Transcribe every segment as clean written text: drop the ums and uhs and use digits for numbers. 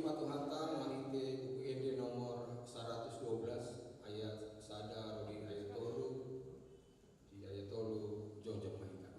matuhatan manite UUD nomor 112 ayat sada di ayat tolu jojok mainkan.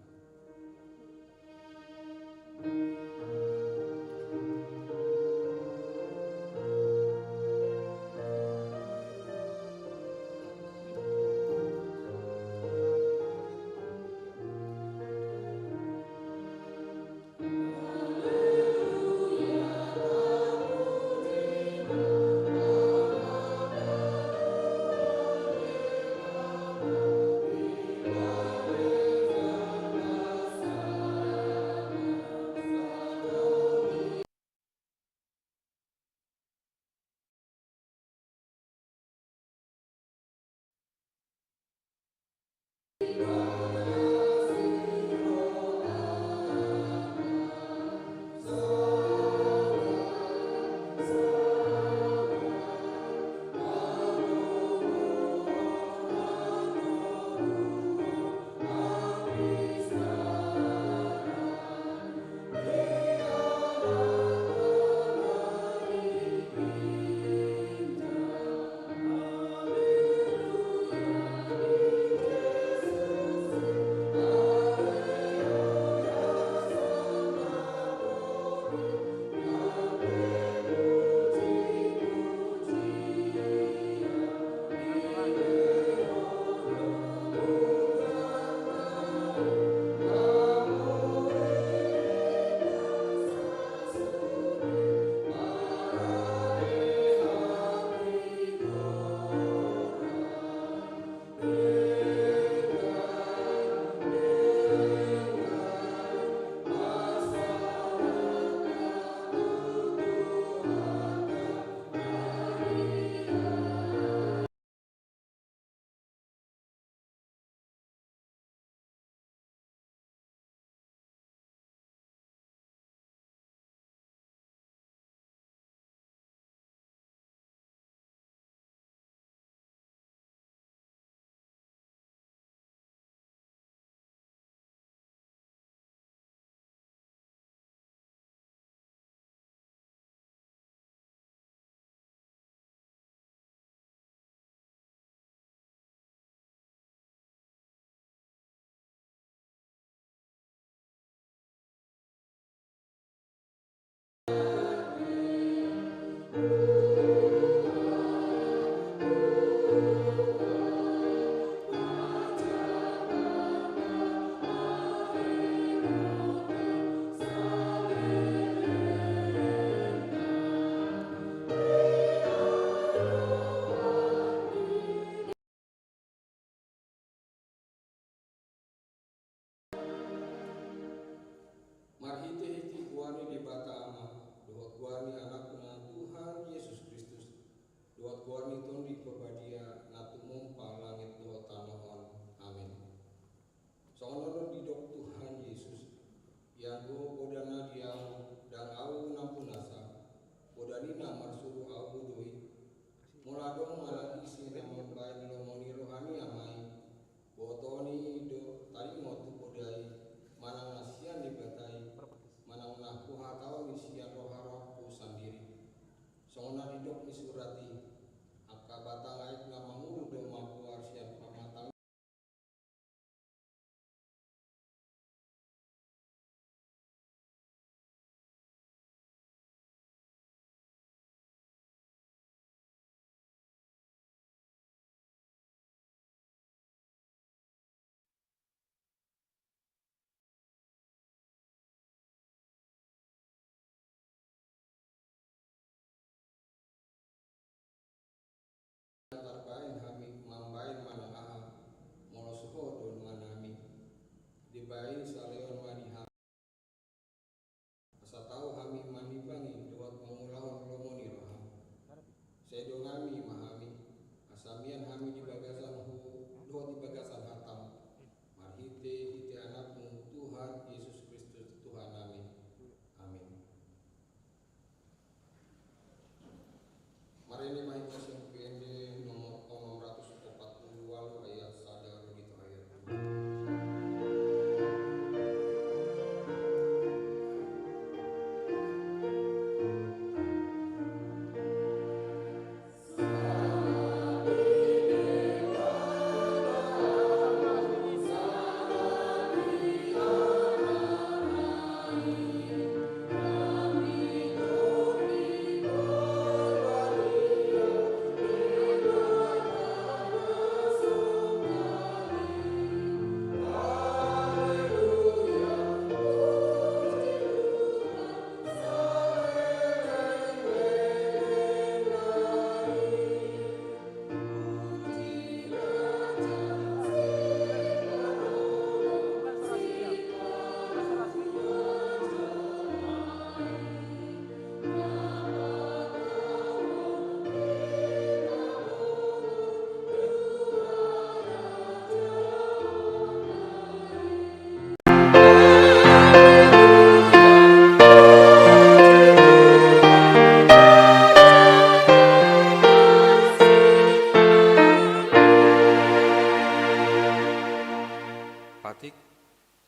patik.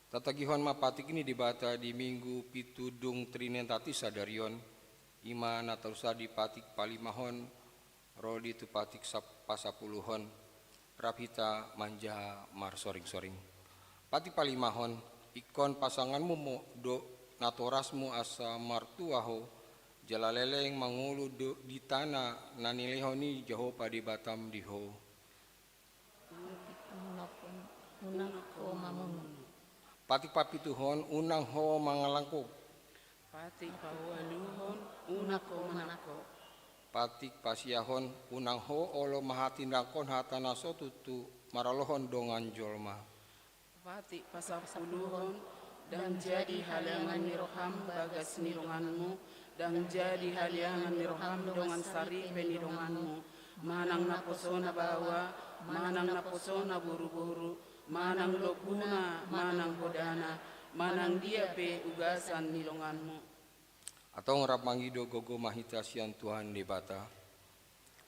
Tatagihan mapatik ini dibata di minggu pitudung trinentati sadarion. Ima natausa di patik palimahon, rodi tu patik pasapuluhon. Rapita manja mar soring-soring. Patik palimahon, ikon pasanganmu mo do natorasmu asa martuaho. Jalaleleng mangulu do di tanah nanilehoni jaho padi batam diho. Unako mamun. Patik papituhon unang ho mangalangko. Patik pawaluhon unako manako. Patik pasiahon unang ho olo mahatindakon hatanaso tutu maralohon dongan jolma. Patik pasapuluhon dan jadi halangan niroham bagas nirunganmu dan jadi halangan niroham dongan sari penirunganmu. Manang naposona bawa, manang naposona buru-buru, manang lopuna, manang hodana, manang dia pe ugasan nilonganmu. Atau ngerap mangido gogo mahita sian Tuhan debata.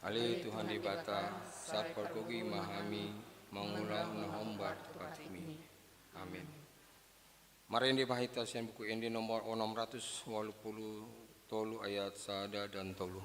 Ale Tuhan debata, saat pergogi mahami, mangulang nahombar patimi. Amin. Mari mahita sian buku endi nomor 680 tolu ayat sada dan tolu.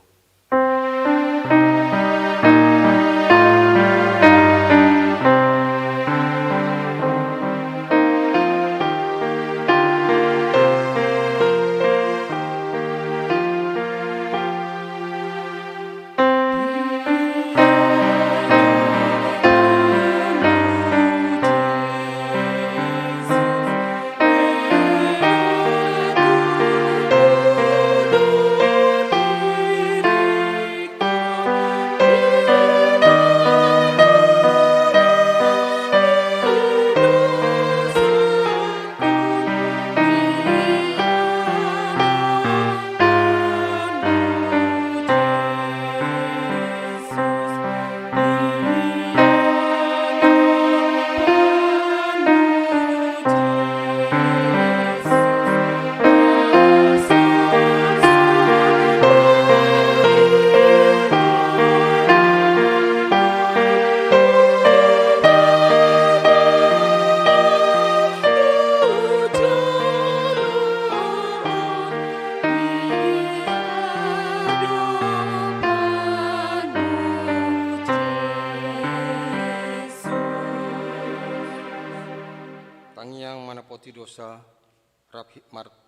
Tangiang manapoti dosa,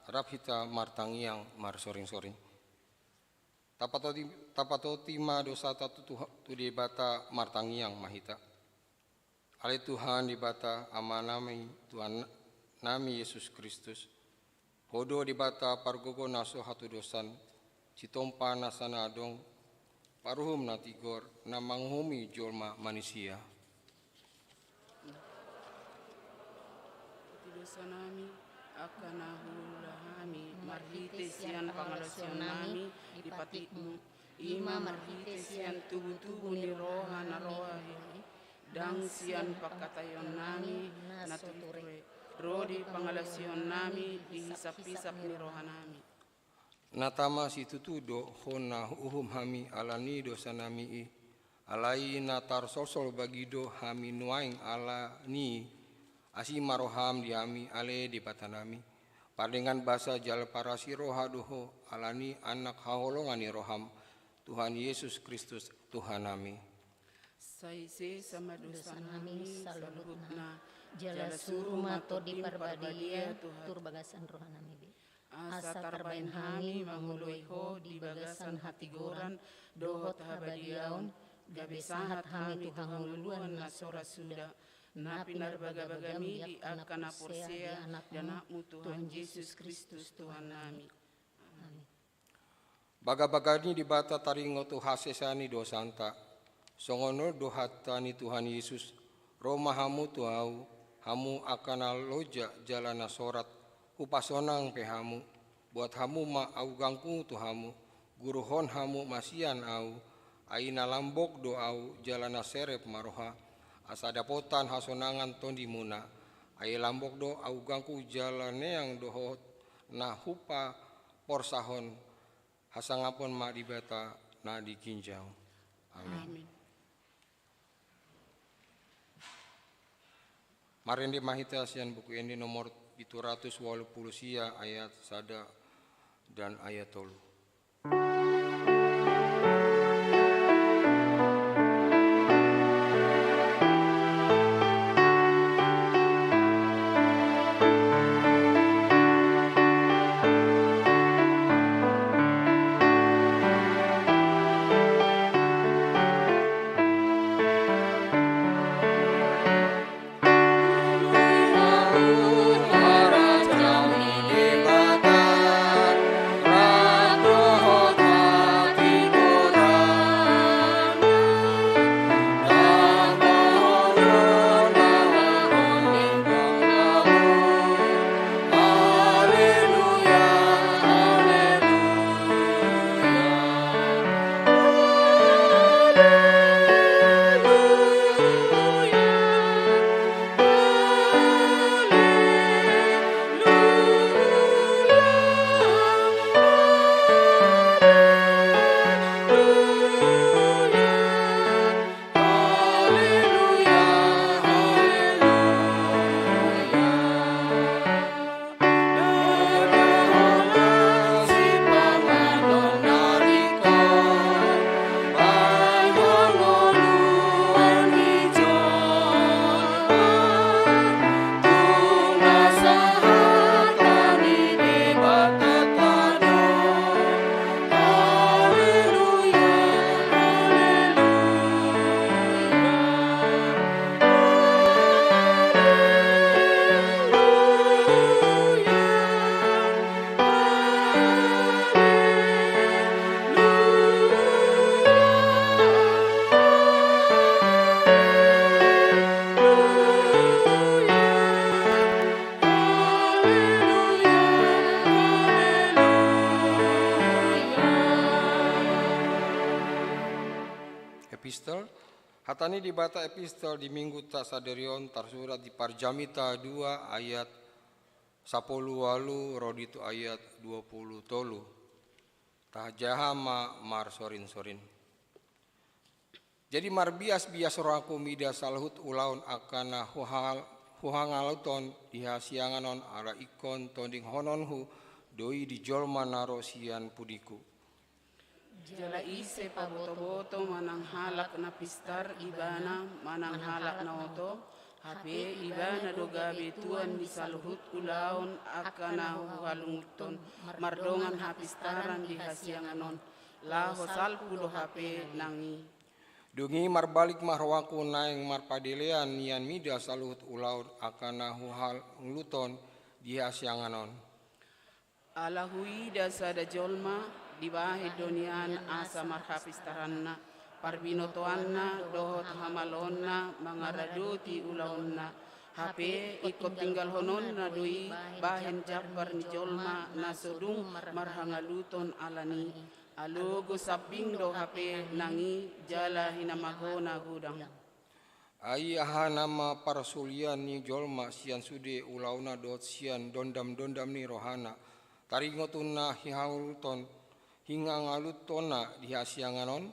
rapita martangiang mar soring-soring. Tapatoti ma dosa tatu tu di bata martangiang mahita. Ale Tuhan di bata amanami Tuhan nami Yesus Kristus. Hodo di bata pargogo naso hatu dosan, citompa nasana adong, paruhum natigor, namanghumi jolma manusia. Dosa nami akan nahulahami marhite sian pangalasyon nami di patikmu ima marhite sian tubuh-tubuh ni roha na rohahi dang sian pakatayon nami natuture rodi pangalasyon nami dihisap-hisap ni roha nami. Natama si tutudo hona uhum hami alani dosa nami alai natar sosol bagido hami nuaing alani asima roham diami ale di patanami. Padengan basa jal parasi roha doho alani anak haholongani roham Tuhan Yesus Kristus Tuhan nami. Saise sama dosa nami saludna Jala suruh mato di parbadia tur bagasan roha nami. Asa tarbain hami mangului ho di bagasan hati goran dohot habadiaon gabe sahat hami Tuhan nguluan nasora suda. Napi narbaga-bagami di akan aporsea dan anakmu Tuhan Yesus Kristus Tuhan nami. Amin. Baga-bagani di bata taringo tu hasesani dosanta. Songono dohatani Tuhan Yesus. Roma hamu tuau, hamu akan aloja jalana sorat. Upasonang pehamu. Buat hamu ma augangku tuhamu. Guruhon hamu masian au. Aina lambok doau jalana serep maroha. Asa dapotan hasonangan tondi muna. Ay lambok do augangku jalane yang dohot na hupa porsahon hasangapon ma dibata na dikinjau. Amin. Marende mahita sian buku ini nomor 780 sia ayat sada dan ayat 3. Epistel, hatani di bata epistel di minggu ta saderion tarsurat di Parjamita 2 ayat 10 roditu ayat 20 tolu. Tahjahama mar sorin-sorin. Jadi mar bias oraku mida salhut ulaun akana huhangaluton dihasianganon ara ikon tonding hononhu doi di jolma naro sian pudiku. Jala ise paboto-boto manang halak na pistar ibana manang halak na oto hape ibana dogabe tuan misaluhut ulaon akana huhalunguton mardongan hapistaran di hasianganon laho salpu do hape nangi. Dungi marbalik marwaku naeng marpadelean nian mida saluhut ulaun akana huhalunguton di hasianganon. Alahui dasada jolma dibahe donian asa marhapistaranna parbinotoanna dohot hamalonna mangaradoti ulaonna hape ikut tinggal hononna doi bahen jabbar ni jolma nasodung marhangaluton alani alogo saping do hape nangi jala hinamagona gudang. Ai aha nama parasulian ni jolma sian sude ulauna dot sian dondam-dondam ni rohana taringotuna hihauluton hingga ngalutona di hasianganon.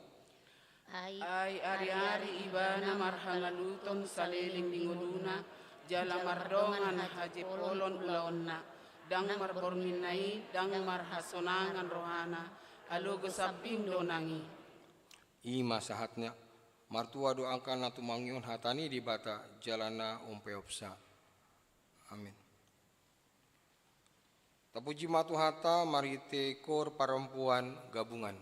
Ai ari-ari ibana marhangaluton saleling dinguduna jala mardongan haji polon ulaonna dang marborminai dang marhasonangan rohana alogo sabing do nangi. Ima sahatnya martua doakan natu mangion hatani di bata jalana umpeopsa. Amin. Tapuji matu hata marite kor perempuan gabungan.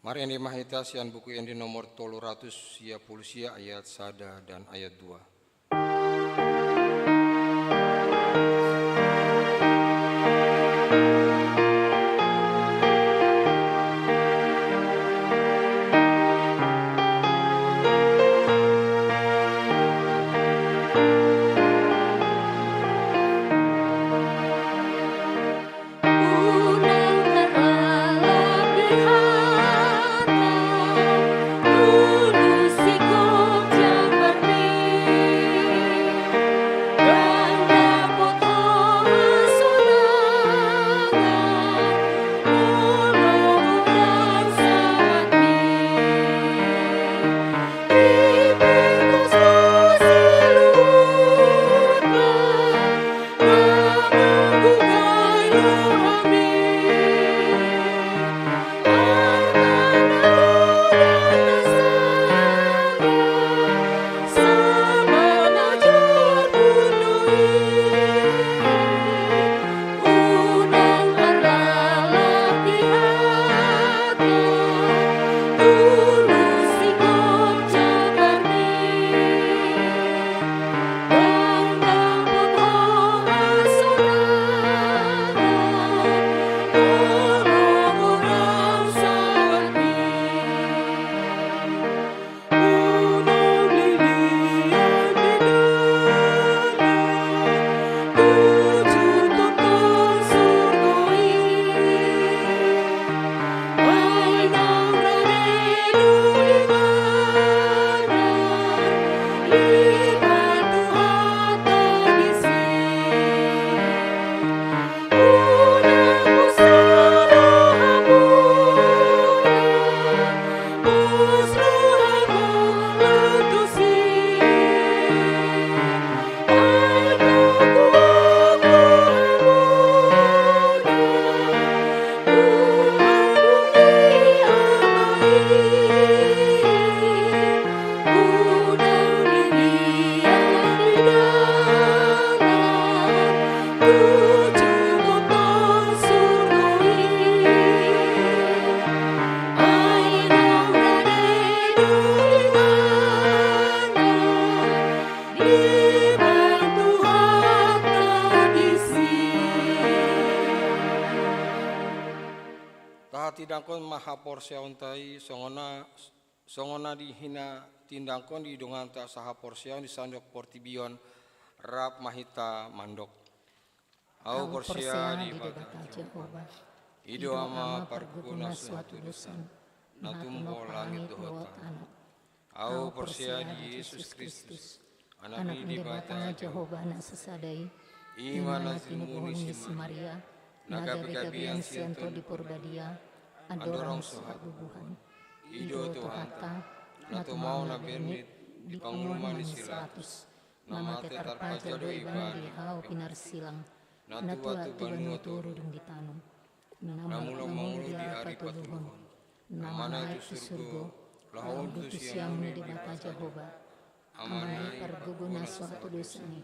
Mari yang mahita sian buku yang di nomor 300 sia pulusia ayat 1 dan ayat 2. Tidangkon maha porsia untai songona dihina tindangkon di donganta saha porsia di sandok portibion rap mahita mandok. Au porsia di bata Jehovah. Ido ama parguna suatu dosan. Natumbo langit dohota. Au porsia di Yesus Kristus. Anak di bata Jehovah na sesadai. Imana tinubuni si Maria. Nagabi-gabian sianto di purbadia. Andorong sohabubuhan. Ido Tuhanta, natu mau na bernit di panguluman di 100. Nama tetarpaja do iban di hau pinar silang. Natu atu banu turu dung di tanum. Namulo mangulu di hari patuhun. Namana itu surgo, lahon tu siang di bata Jehovah. Amanai parguguna suatu dosani.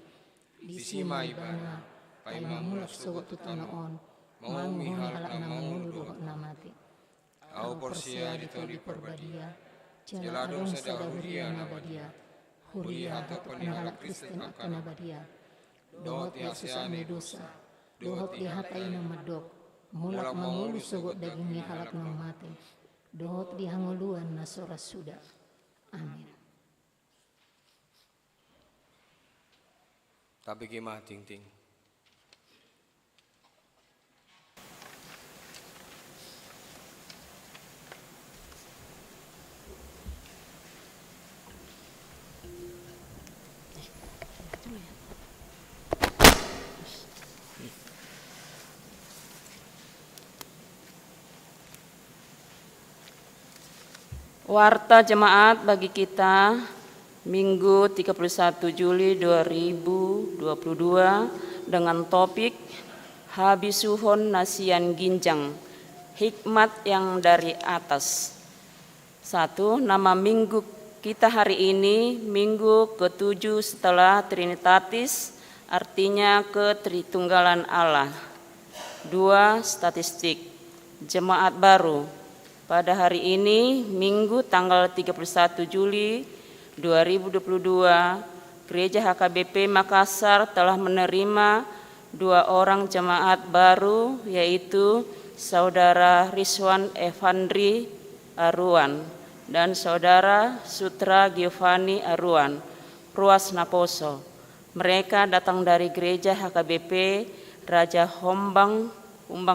Di sima ibana, pai mamulak sogotu tanoon. Manguhuni halak na mangulu dohok namati. Au porsia di perbadia, jeladong sada huria nabadia, huria atau penhalak Kristen akan nabadia. Dohot Yesus anu dosa, dohot dihatai namadok, mulak mangulu sogot dagingnya halak nang mati, dohot dihanguluan nasora sudah. Amin. Tapi gimana ting-ting? Warta jemaat bagi kita Minggu 31 Juli 2022 dengan topik Habisuhon Nasian Ginjang, hikmat yang dari atas. 1. Nama minggu kita hari ini Minggu ke-7 setelah Trinitatis, artinya ketritunggalan Allah. 2. Statistik jemaat baru pada hari ini, Minggu tanggal 31 Juli 2022, Gereja HKBP Makassar telah menerima 2 orang jemaat baru, yaitu Saudara Rizwan Evandri Aruan dan Saudara Sutra Giovanni Aruan, Pruas Naposo. Mereka datang dari Gereja HKBP Raja Humbang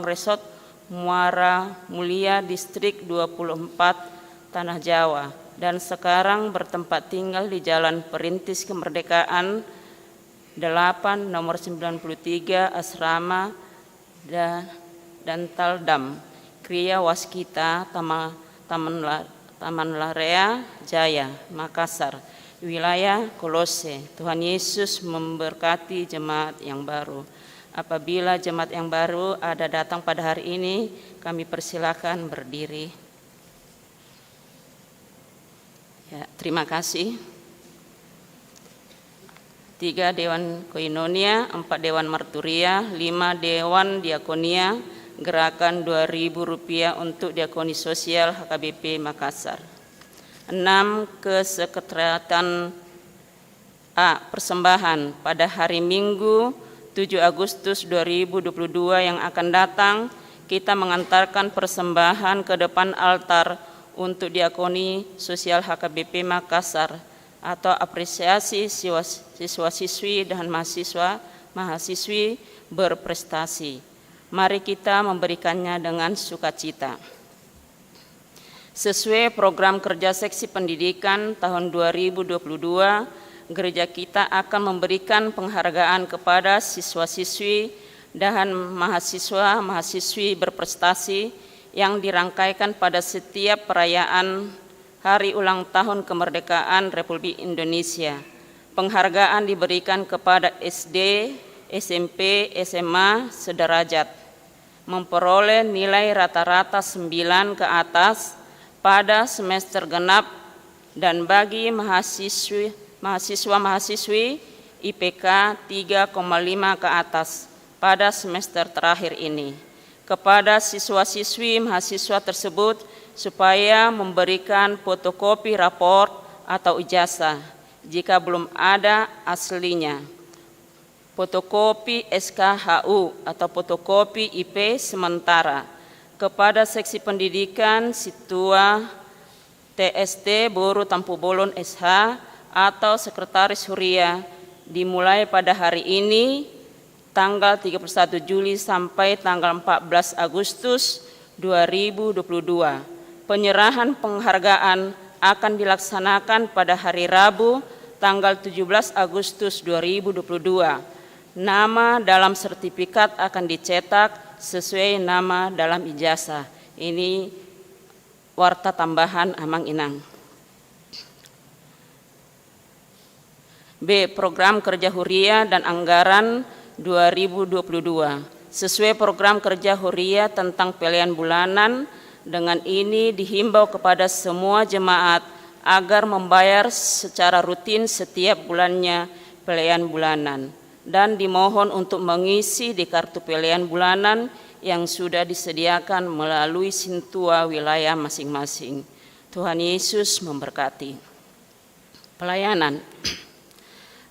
Resort Muara Mulia Distrik 24 Tanah Jawa dan sekarang bertempat tinggal di Jalan Perintis Kemerdekaan 8 nomor 93 Asrama dan Taldam, Kriya Waskita, Taman Larea Jaya, Makassar, wilayah Kolose. Tuhan Yesus memberkati jemaat yang baru. Apabila jemaat yang baru ada datang pada hari ini, kami persilakan berdiri. Ya, terima kasih. 3 Dewan Koinonia, 4 Dewan Marturia, 5 Dewan Diakonia, gerakan Rp2.000 untuk diakoni sosial HKBP Makassar. 6 Kesekretariatan A. Persembahan pada hari Minggu 7 Agustus 2022 yang akan datang, kita mengantarkan persembahan ke depan altar untuk diakoni sosial HKBP Makassar atau apresiasi siswa-siswi dan mahasiswi berprestasi. Mari kita memberikannya dengan sukacita. Sesuai program kerja Seksi Pendidikan tahun 2022, gereja kita akan memberikan penghargaan kepada siswa-siswi dan mahasiswa-mahasiswi berprestasi yang dirangkaikan pada setiap perayaan Hari Ulang Tahun Kemerdekaan Republik Indonesia. Penghargaan diberikan kepada SD, SMP, SMA sederajat, memperoleh nilai rata-rata 9 ke atas pada semester genap, dan bagi mahasiswa-mahasiswi IPK 3,5 ke atas pada semester terakhir ini. Kepada siswa-siswi mahasiswa tersebut supaya memberikan fotokopi raport atau ijazah jika belum ada aslinya, fotokopi SKHU atau fotokopi IP sementara. Kepada Seksi Pendidikan Situa TST Boru Tampu Bolon SH atau Sekretaris Huria dimulai pada hari ini tanggal 31 Juli sampai tanggal 14 Agustus 2022. Penyerahan penghargaan akan dilaksanakan pada hari Rabu tanggal 17 Agustus 2022. Nama dalam sertifikat akan dicetak sesuai nama dalam ijazah. Ini warta tambahan Amang Inang. B. Program kerja Huria dan anggaran 2022. Sesuai program kerja Huria tentang pelian bulanan, dengan ini dihimbau kepada semua jemaat agar membayar secara rutin setiap bulannya pelian bulanan dan dimohon untuk mengisi di kartu pelian bulanan yang sudah disediakan melalui Sintua wilayah masing-masing. Tuhan Yesus memberkati. Pelayanan.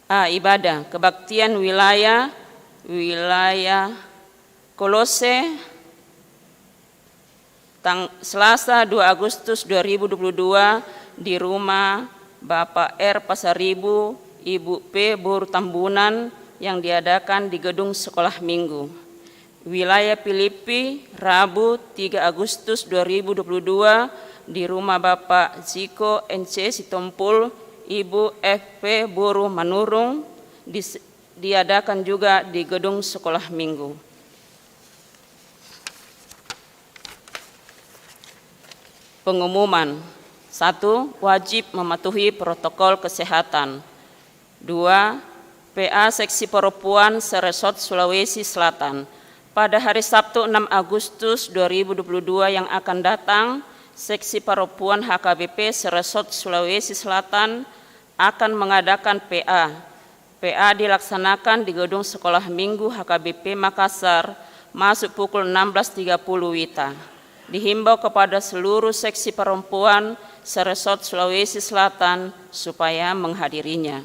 A. Ibadah kebaktian wilayah Kolose Selasa 2 Agustus 2022 di rumah Bapak R. Pasaribu, Ibu P. Boru Tambunan yang diadakan di gedung sekolah minggu. Wilayah Filipi Rabu 3 Agustus 2022 di rumah Bapak Ziko NC Sitompul, Ibu FP Boru Manurung diadakan juga di gedung sekolah minggu. Pengumuman. 1. Wajib mematuhi protokol kesehatan. 2. PA Seksi Perempuan Seresort Sulawesi Selatan. Pada hari Sabtu 6 Agustus 2022 yang akan datang, Seksi Perempuan HKBP Seresort Sulawesi Selatan akan mengadakan PA. PA dilaksanakan di gedung sekolah minggu HKBP Makassar, masuk pukul 16.30 WITA. Dihimbau kepada seluruh seksi perempuan seresort Sulawesi Selatan supaya menghadirinya.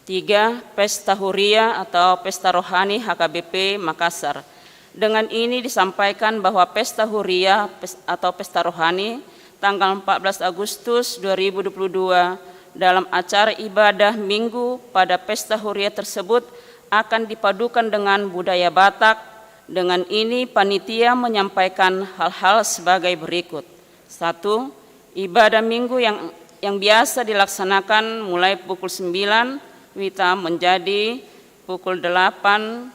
3. Pesta Huria atau Pesta Rohani HKBP Makassar. Dengan ini disampaikan bahwa Pesta Huria atau Pesta Rohani tanggal 14 Agustus 2022 dalam acara ibadah minggu pada Pesta Huria tersebut akan dipadukan dengan budaya Batak. Dengan ini panitia menyampaikan hal-hal sebagai berikut. 1. Ibadah minggu yang biasa dilaksanakan mulai pukul 9 WITA menjadi pukul 8.30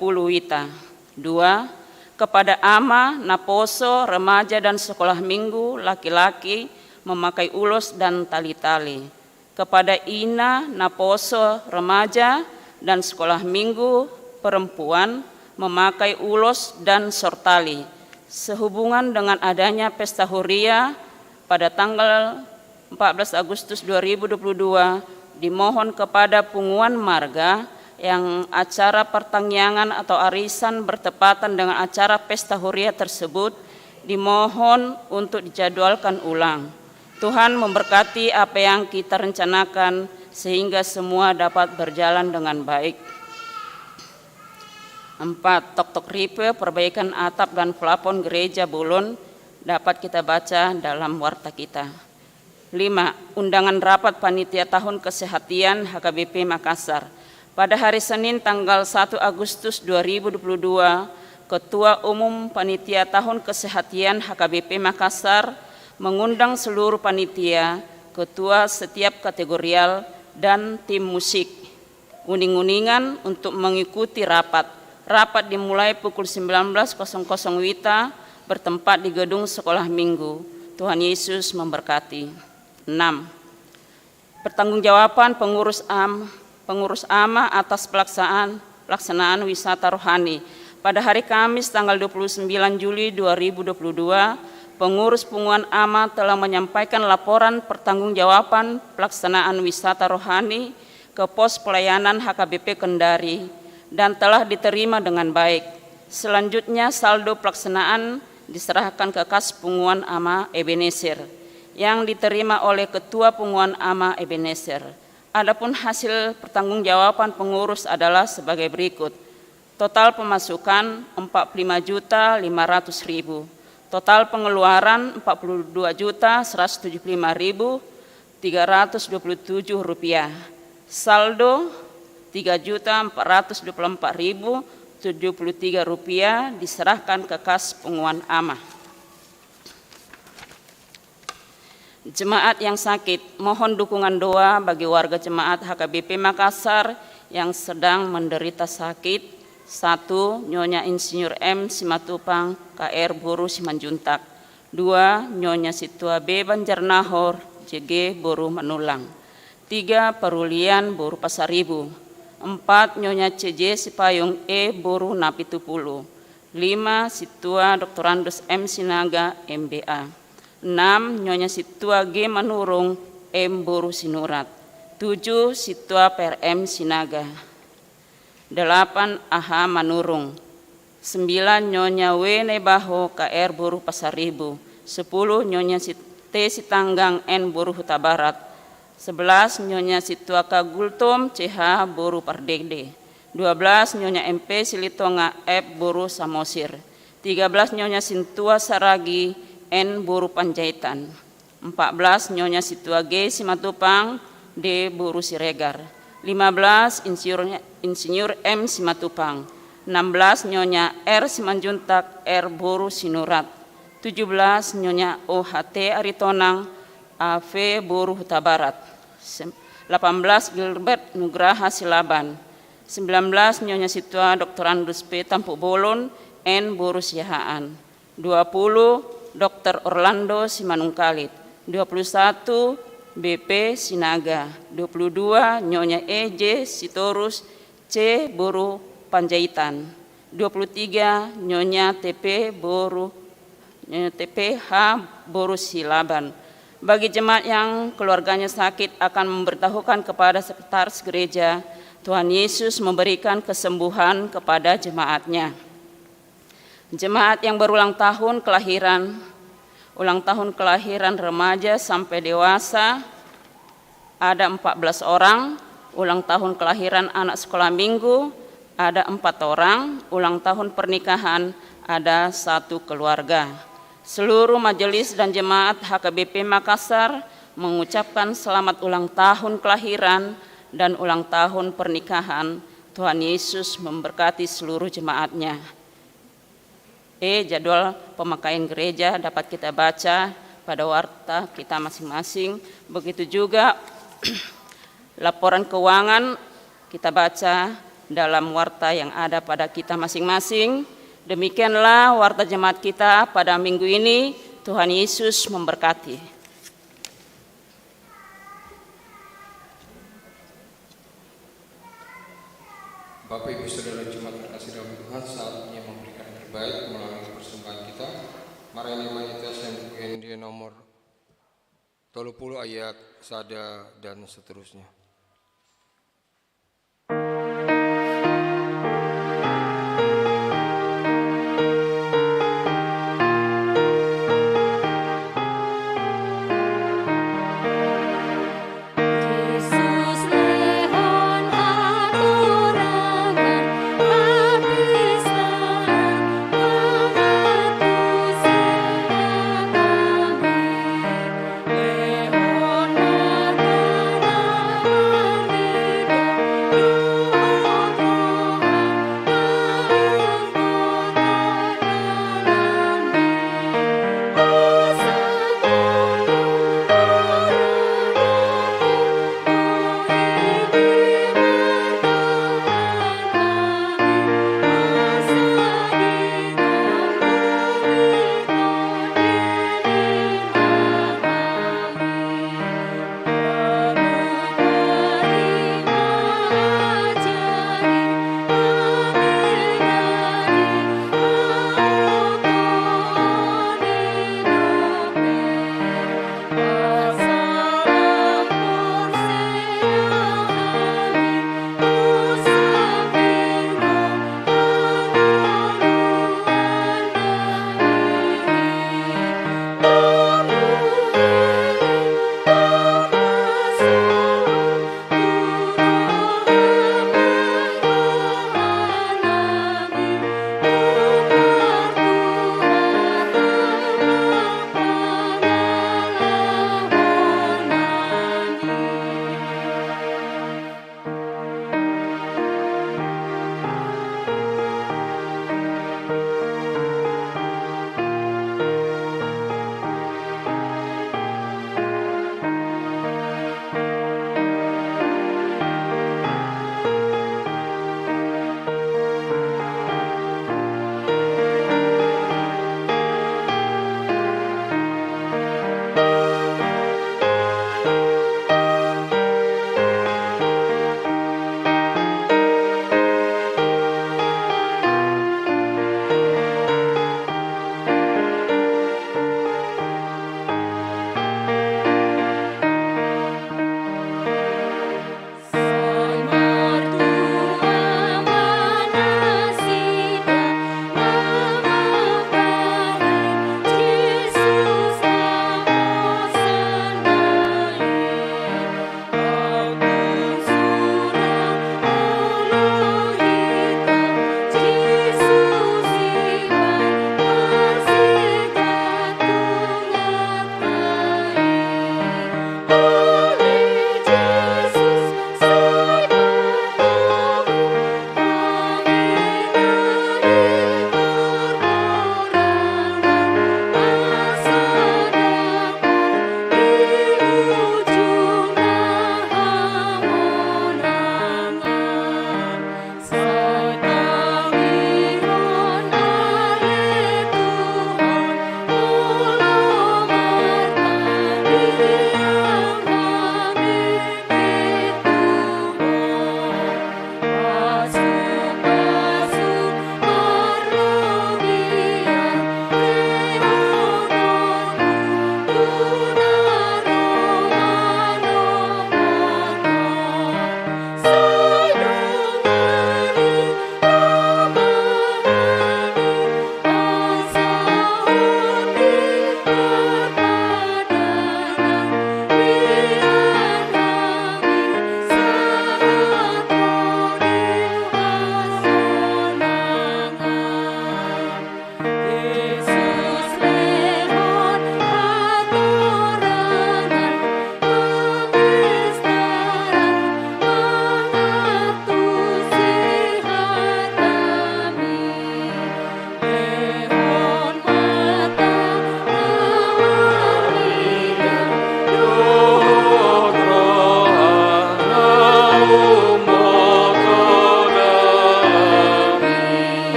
WITA. 2. Kepada ama, naposo, remaja dan sekolah minggu laki-laki memakai ulos dan tali-tali. Kepada ina, naposo, remaja dan sekolah minggu perempuan memakai ulos dan sortali. Sehubungan dengan adanya Pesta Huria pada tanggal 14 Agustus 2022, dimohon kepada Punguan Marga yang acara pertangyangan atau arisan bertepatan dengan acara Pesta Huria tersebut, dimohon untuk dijadwalkan ulang. Tuhan memberkati apa yang kita rencanakan sehingga semua dapat berjalan dengan baik. 4. Tok-tok ripe perbaikan atap dan plafon gereja Bulun dapat kita baca dalam warta kita. 5. Undangan rapat panitia tahun kesehatian HKBP Makassar. Pada hari Senin tanggal 1 Agustus 2022, Ketua Umum Panitia Tahun Kesehatian HKBP Makassar mengundang seluruh panitia, ketua setiap kategorial, dan tim musik uning-uningan untuk mengikuti rapat. Rapat dimulai pukul 19.00 WITA bertempat di gedung sekolah minggu. Tuhan Yesus memberkati. 6. Pertanggungjawaban pengurus AMA atas pelaksanaan wisata rohani. Pada hari Kamis tanggal 29 Juli 2022, pengurus Punguan AMA telah menyampaikan laporan pertanggungjawaban pelaksanaan wisata rohani ke pos pelayanan HKBP Kendari dan telah diterima dengan baik. Selanjutnya saldo pelaksanaan diserahkan ke kas Punguan AMA Ebenezer yang diterima oleh Ketua Punguan AMA Ebenezer. Adapun hasil pertanggungjawaban pengurus adalah sebagai berikut. Total pemasukan 45.500.000. Total pengeluaran 42.175.327 rupiah. Saldo 3.424.073 rupiah diserahkan ke kas Punguan AMA. Jemaat yang sakit, mohon dukungan doa bagi warga jemaat HKBP Makassar yang sedang menderita sakit. 1. Nyonya Insinyur M. Simatupang, KR Boru Simanjuntak. 2. Nyonya Situa B. Banjarnahor, JG Boru Manulang. 3. Perulian Boru Pasaribu. 4. Nyonya CJ Sipayung E. Boru Napitupulu. 5. Situa Dr. Andus M. Sinaga, MBA. 6. Nyonya Situa G. Manurung, M. Boru Sinurat. 7. Situa PRM Sinaga. 8. AH Manurung. 9. Nyonya W. Nebaho, KR Boru Pasaribu. 10. Nyonya T. Sitanggang N. Boru Huta Barat. 11. Nyonya Situa Kagultom CH Boru Pardede. 12. Nyonya MP Silitonga F Boru Samosir. 13. Nyonya Sintua Saragi N Boru Panjaitan. 14. Nyonya Situa G Simatupang D Boru Siregar. 15. Insinyur M Simatupang. 16. Nyonya R Simanjuntak R Boru Sinurat. 17. Nyonya OHT Aritonang AV Boru Huta Barat. 18. Gilbert Nugraha Silaban. 19. Nyonya Situa Dr. Andus P. Tampuk Bolon N. Boru Siahaan. 20. Dr. Orlando Simanungkalit. 21. BP Sinaga. 22. Nyonya EJ Sitorus C. Boru Panjaitan. 23. Nyonya TP TPH Boru Silaban. Bagi jemaat yang keluarganya sakit akan memberitahukan kepada sekretaris gereja, Tuhan Yesus memberikan kesembuhan kepada jemaatnya. Jemaat yang berulang tahun kelahiran remaja sampai dewasa ada 14 orang, ulang tahun kelahiran anak sekolah minggu ada 4 orang, ulang tahun pernikahan ada 1 keluarga. Seluruh majelis dan jemaat HKBP Makassar mengucapkan selamat ulang tahun kelahiran dan ulang tahun pernikahan. Tuhan Yesus memberkati seluruh jemaatnya. Jadwal pemakaian gereja dapat kita baca pada warta kita masing-masing. Begitu juga laporan keuangan kita baca dalam warta yang ada pada kita masing-masing. Demikianlah warta jemaat kita pada minggu ini. Tuhan Yesus memberkati. Bapak Ibu Saudara jemaat terkasih dalam Tuhan, saatnya memberikan yang terbaik melalui persembahan kita. Mari kita yang di nomor 30 ayat sada dan seterusnya. Lehon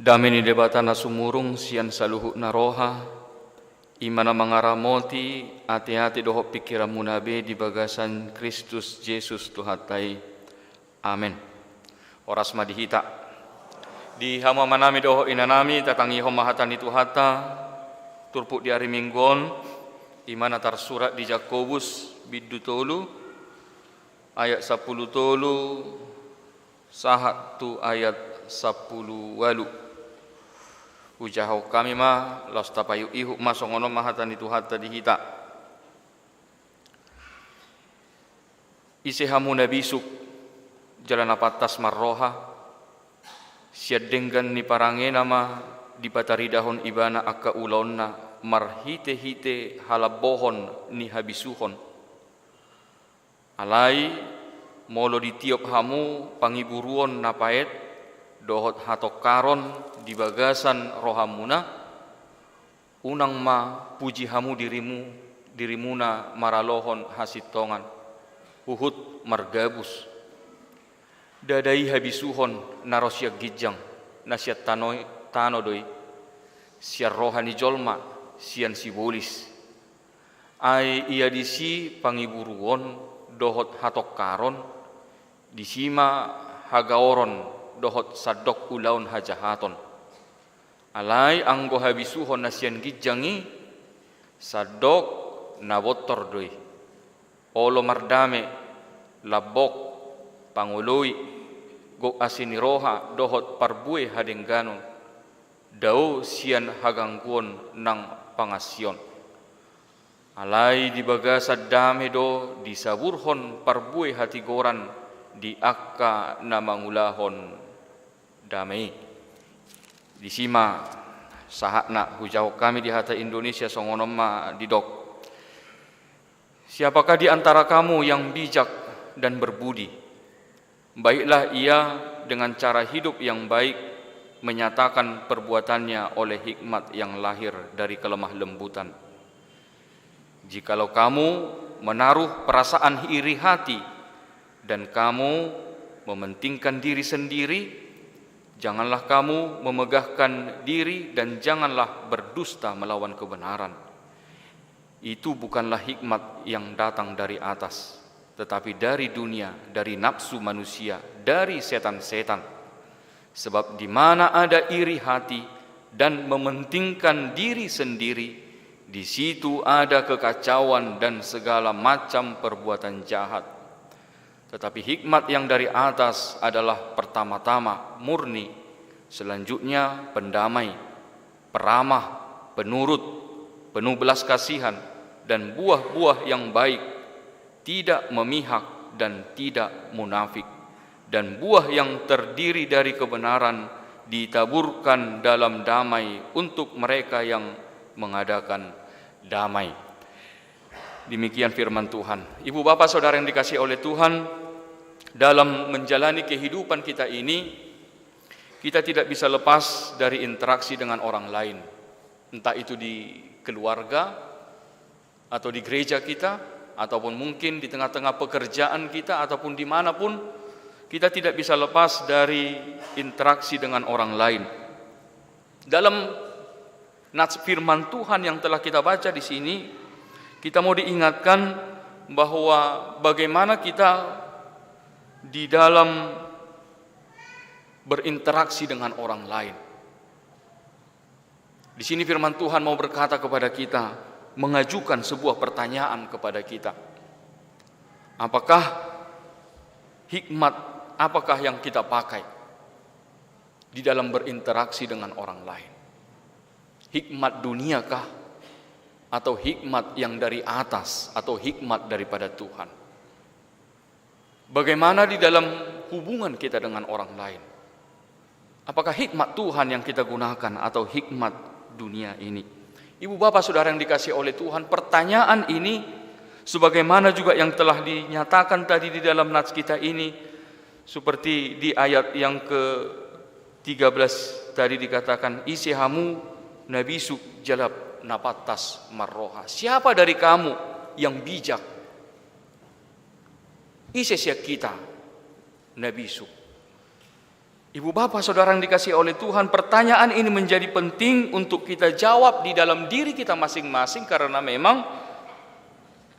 Damini debatana sumurung sian saluhu naroha, imana mangaramoti hati-hati doho pikiran munabe di bagasan Kristus Yesus Tuhatai. Amin. Oras madihita. Di hama manami doho inanami tatangi homahatan itu hata turpuk di hari minggon imana tersurat di Yakobus bidu tolu ayat 10 tolu sahat tu ayat 10 walu. Ujahau kami ma los tapayu ihu masongono mahatan itu hatta dihita. Isi hamu nabisuk jalan apatas marroha siadenggan ni parange nama di patari dahon ibana akka ulonna marhite-hite halabohon ni habisuhon. Alai molo ditiup hamu pangiburuon napaet dohot hatok karon di bagasan rohamuna unang ma puji hamu dirimuna maralohon hasitongan uhut margabus dadai habisuhon narosyak gijang nasiat tanodoi siar rohani jolma sian sibolis ai ia disi pangiburuon dohot hatok karon disima hagaoron dohot sadok ulaun hajahaton. Alai anggo habisuhon nasian gijangi sadok nabotor doi. Olo mardame labok pangului go asini roha dohot parbue hadengganon. Dau sian hagangkuon nang pangasion. Alai di bagasad dame do disaburhon parbue hati goran di akka namangulahon damai. Disima sahatna hujau kami di hata Indonesia songonoma didok. Siapakah di antara kamu yang bijak dan berbudi? Baiklah ia dengan cara hidup yang baik menyatakan perbuatannya oleh hikmat yang lahir dari kelemah lembutan. Jikalau kamu menaruh perasaan iri hati dan kamu mementingkan diri sendiri, janganlah kamu memegahkan diri dan janganlah berdusta melawan kebenaran. Itu bukanlah hikmat yang datang dari atas, tetapi dari dunia, dari nafsu manusia, dari setan-setan. Sebab di mana ada iri hati dan mementingkan diri sendiri, di situ ada kekacauan dan segala macam perbuatan jahat. Tetapi hikmat yang dari atas adalah pertama-tama murni, selanjutnya pendamai, peramah, penurut, penuh belas kasihan, dan buah-buah yang baik, tidak memihak dan tidak munafik. Dan buah yang terdiri dari kebenaran ditaburkan dalam damai untuk mereka yang mengadakan damai. Demikian firman Tuhan. Ibu bapak saudara yang dikasihi oleh Tuhan, dalam menjalani kehidupan kita ini, kita tidak bisa lepas dari interaksi dengan orang lain. Entah itu di keluarga, atau di gereja kita, ataupun mungkin di tengah-tengah pekerjaan kita, ataupun dimanapun, kita tidak bisa lepas dari interaksi dengan orang lain. Dalam nats firman Tuhan yang telah kita baca di sini, kita mau diingatkan bahwa bagaimana kita di dalam berinteraksi dengan orang lain. Di sini firman Tuhan mau berkata kepada kita, mengajukan sebuah pertanyaan kepada kita. Apakah hikmat, apakah yang kita pakai di dalam berinteraksi dengan orang lain? Hikmat duniakah? Atau hikmat yang dari atas? Atau hikmat daripada Tuhan? Bagaimana di dalam hubungan kita dengan orang lain? Apakah hikmat Tuhan yang kita gunakan atau hikmat dunia ini? Ibu bapak saudara yang dikasihi oleh Tuhan, pertanyaan ini sebagaimana juga yang telah dinyatakan tadi di dalam nats kita ini, seperti di ayat yang ke-13 tadi dikatakan, isihamu nabisu jalab napatas marroha. Siapa dari kamu yang bijak? Isesya kita nabisu. Ibu bapak saudara yang dikasihi oleh Tuhan, pertanyaan ini menjadi penting untuk kita jawab di dalam diri kita masing-masing, karena memang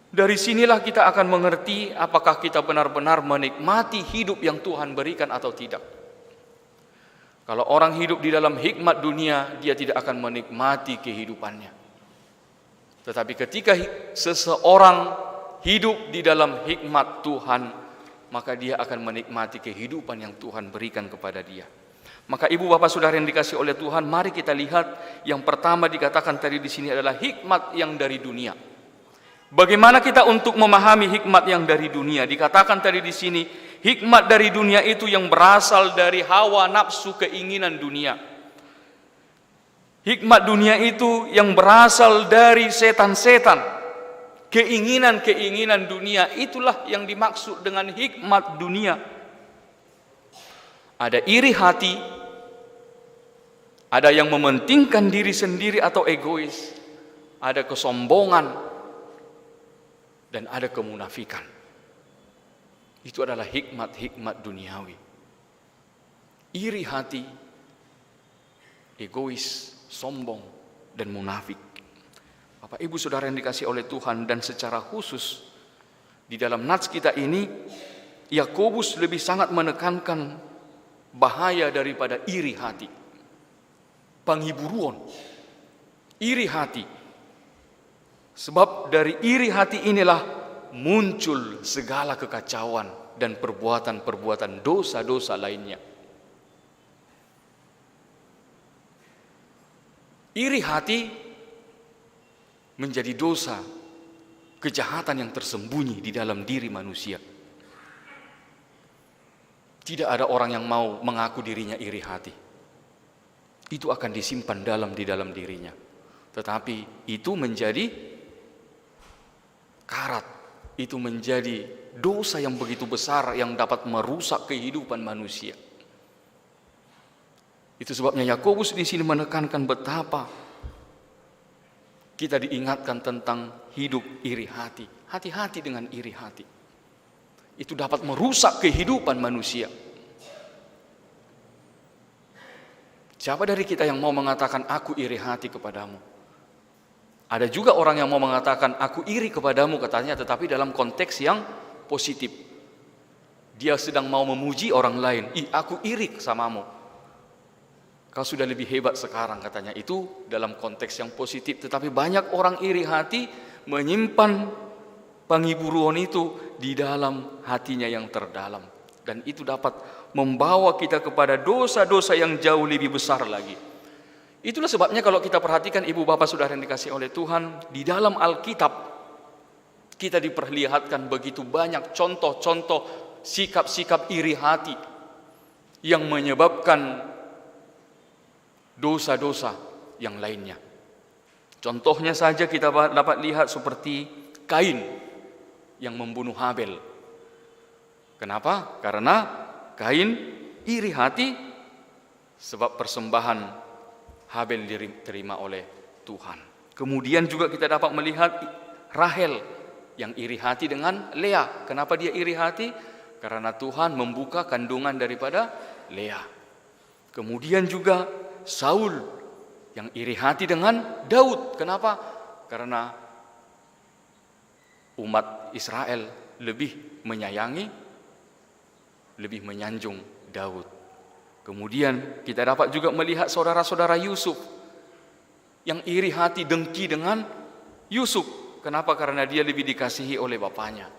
dari sinilah kita akan mengerti apakah kita benar-benar menikmati hidup yang Tuhan berikan atau tidak. Kalau orang hidup di dalam hikmat dunia, dia tidak akan menikmati kehidupannya. Tetapi ketika seseorang hidup di dalam hikmat Tuhan, maka dia akan menikmati kehidupan yang Tuhan berikan kepada dia. Maka ibu bapak saudara yang dikasihi oleh Tuhan, mari kita lihat yang pertama dikatakan tadi di sini adalah hikmat yang dari dunia. Bagaimana kita untuk memahami hikmat yang dari dunia? Dikatakan tadi di sini, hikmat dari dunia itu yang berasal dari hawa nafsu keinginan dunia. Hikmat dunia itu yang berasal dari setan-setan. Keinginan-keinginan dunia, itulah yang dimaksud dengan hikmat dunia. Ada iri hati, ada yang mementingkan diri sendiri atau egois, ada kesombongan, dan ada kemunafikan. Itu adalah hikmat-hikmat duniawi. Iri hati, egois, sombong, dan munafik. Bapak ibu saudara yang dikasihi oleh Tuhan, dan secara khusus di dalam nats kita ini, Yakobus lebih sangat menekankan bahaya daripada iri hati. Panghiburuan, iri hati. Sebab dari iri hati inilah muncul segala kekacauan dan perbuatan-perbuatan dosa-dosa lainnya. Iri hati menjadi dosa, kejahatan yang tersembunyi di dalam diri manusia. Tidak ada orang yang mau mengaku dirinya iri hati. Itu akan disimpan di dalam dirinya. Tetapi itu menjadi karat, itu menjadi dosa yang begitu besar yang dapat merusak kehidupan manusia. Itu sebabnya Yakobus di sini menekankan betapa kita diingatkan tentang hidup iri hati. Hati-hati dengan iri hati. Itu dapat merusak kehidupan manusia. Siapa dari kita yang mau mengatakan aku iri hati kepadamu? Ada juga orang yang mau mengatakan aku iri kepadamu katanya, tetapi dalam konteks yang positif. Dia sedang mau memuji orang lain. Aku iri samamu. Kau sudah lebih hebat sekarang katanya. Itu dalam konteks yang positif. Tetapi banyak orang iri hati menyimpan panghiburuan itu di dalam hatinya yang terdalam. Dan itu dapat membawa kita kepada dosa-dosa yang jauh lebih besar lagi. Itulah sebabnya kalau kita perhatikan ibu bapak saudara yang dikasihi oleh Tuhan, di dalam Alkitab kita diperlihatkan begitu banyak contoh-contoh sikap-sikap iri hati yang menyebabkan dosa-dosa yang lainnya. Contohnya saja kita dapat lihat seperti Kain yang membunuh Habel. Kenapa? Karena Kain iri hati sebab persembahan Habel diterima oleh Tuhan. Kemudian juga kita dapat melihat Rahel yang iri hati dengan Lea. Kenapa dia iri hati? Karena Tuhan membuka kandungan daripada Lea. Kemudian juga Saul yang iri hati dengan Daud. Kenapa? Karena umat Israel lebih menyayangi, lebih menyanjung Daud. Kemudian kita dapat juga melihat saudara-saudara Yusuf yang iri hati dengki dengan Yusuf. Kenapa? Karena dia lebih dikasihi oleh bapaknya.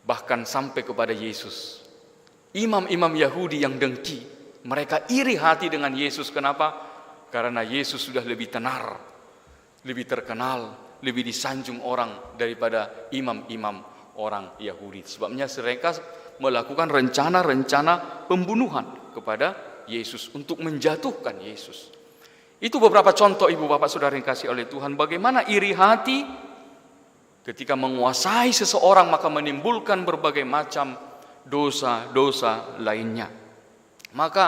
Bahkan sampai kepada Yesus. Imam-imam Yahudi yang dengki, mereka iri hati dengan Yesus. Kenapa? Karena Yesus sudah lebih tenar, lebih terkenal, lebih disanjung orang daripada imam-imam orang Yahudi. Sebabnya mereka melakukan rencana-rencana pembunuhan kepada Yesus untuk menjatuhkan Yesus. Itu beberapa contoh ibu bapak saudara yang kasih oleh Tuhan, bagaimana iri hati ketika menguasai seseorang maka menimbulkan berbagai macam dosa-dosa lainnya. Maka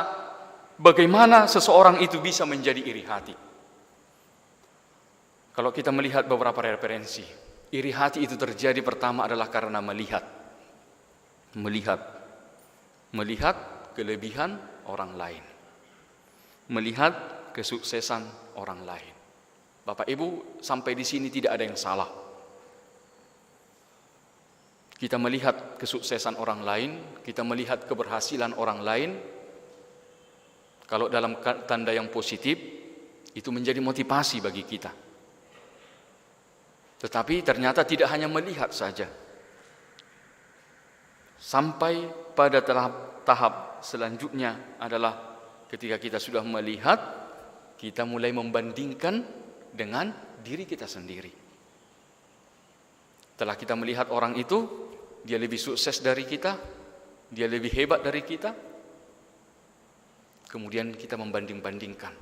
bagaimana seseorang itu bisa menjadi iri hati? Kalau kita melihat beberapa referensi, iri hati itu terjadi pertama adalah karena melihat kelebihan orang lain, melihat kesuksesan orang lain. Bapak Ibu, sampai di sini tidak ada yang salah. Kita melihat kesuksesan orang lain, kita melihat keberhasilan orang lain. Kalau dalam tanda yang positif, itu menjadi motivasi bagi kita. Tetapi ternyata tidak hanya melihat saja. Sampai pada tahap selanjutnya adalah ketika kita sudah melihat, kita mulai membandingkan dengan diri kita sendiri. Setelah kita melihat orang itu, dia lebih sukses dari kita, dia lebih hebat dari kita, kemudian kita membanding-bandingkan.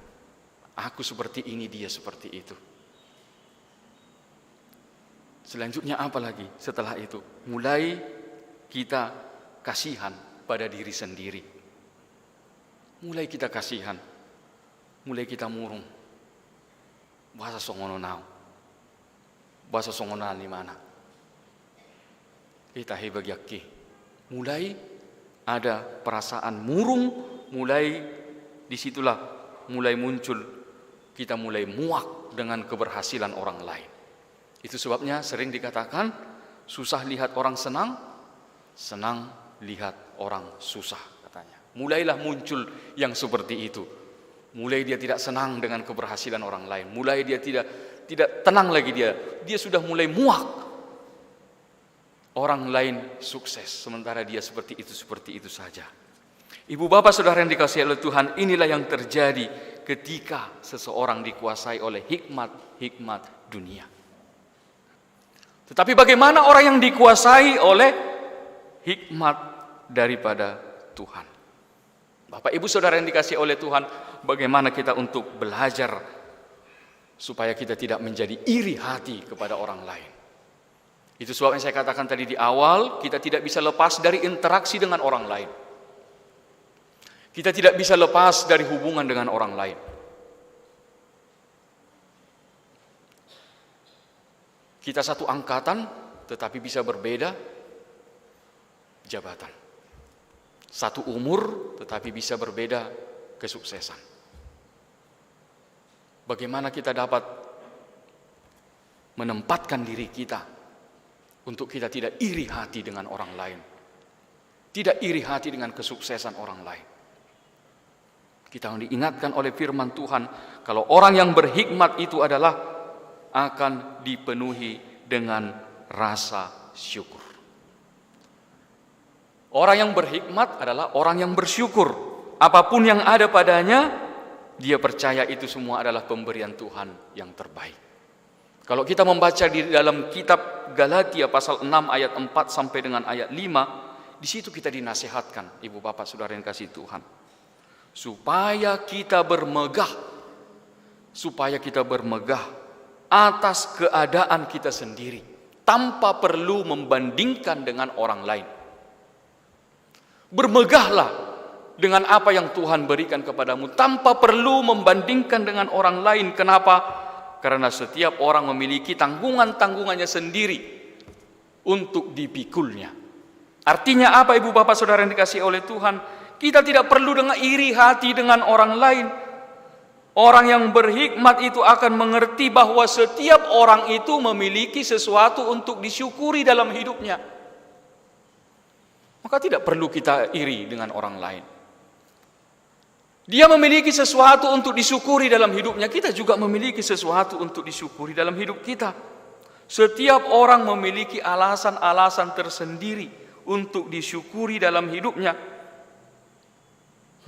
Aku seperti ini, dia seperti itu. Selanjutnya apa lagi setelah itu? Mulai kita kasihan pada diri sendiri. Mulai kita kasihan, mulai kita murung. Bahasa songono nau, bahasa songonan di mana? Kita hebagyaki. Mulai ada perasaan murung, mulai disitulah mulai muncul, kita mulai muak dengan keberhasilan orang lain. Itu sebabnya sering dikatakan susah lihat orang senang, senang lihat orang susah katanya. Mulailah muncul yang seperti itu. Mulai dia tidak senang dengan keberhasilan orang lain. Mulai dia tidak tenang lagi dia sudah mulai muak. Orang lain sukses sementara dia seperti itu saja. Ibu bapak saudara yang dikasihi oleh Tuhan, inilah yang terjadi ketika seseorang dikuasai oleh hikmat dunia. Tetapi bagaimana orang yang dikuasai oleh hikmat daripada Tuhan? Bapak ibu saudara yang dikasihi oleh Tuhan, bagaimana kita untuk belajar supaya kita tidak menjadi iri hati kepada orang lain. Itu sebabnya saya katakan tadi di awal, kita tidak bisa lepas dari interaksi dengan orang lain. Kita tidak bisa lepas dari hubungan dengan orang lain. Kita satu angkatan, tetapi bisa berbeda jabatan. Satu umur, tetapi bisa berbeda kesuksesan. Bagaimana kita dapat menempatkan diri kita untuk kita tidak iri hati dengan orang lain, tidak iri hati dengan kesuksesan orang lain. Kita diingatkan oleh firman Tuhan, kalau orang yang berhikmat itu adalah akan dipenuhi dengan rasa syukur. Orang yang berhikmat adalah orang yang bersyukur. Apapun yang ada padanya, dia percaya itu semua adalah pemberian Tuhan yang terbaik. Kalau kita membaca di dalam kitab Galatia pasal 6 ayat 4 sampai dengan ayat 5, di situ kita dinasihatkan, ibu bapak saudara yang kasih Tuhan, supaya kita bermegah atas keadaan kita sendiri tanpa perlu membandingkan dengan orang lain. Bermegahlah dengan apa yang Tuhan berikan kepadamu tanpa perlu membandingkan dengan orang lain. Kenapa? Karena setiap orang memiliki tanggungan-tanggungannya sendiri untuk dipikulnya. Artinya apa ibu bapak saudara yang dikasihi oleh Tuhan? Kita tidak perlu dengan iri hati dengan orang lain. Orang yang berhikmat itu akan mengerti bahwa setiap orang itu memiliki sesuatu untuk disyukuri dalam hidupnya. Maka tidak perlu kita iri dengan orang lain. Dia memiliki sesuatu untuk disyukuri dalam hidupnya, kita juga memiliki sesuatu untuk disyukuri dalam hidup kita. Setiap orang memiliki alasan-alasan tersendiri untuk disyukuri dalam hidupnya.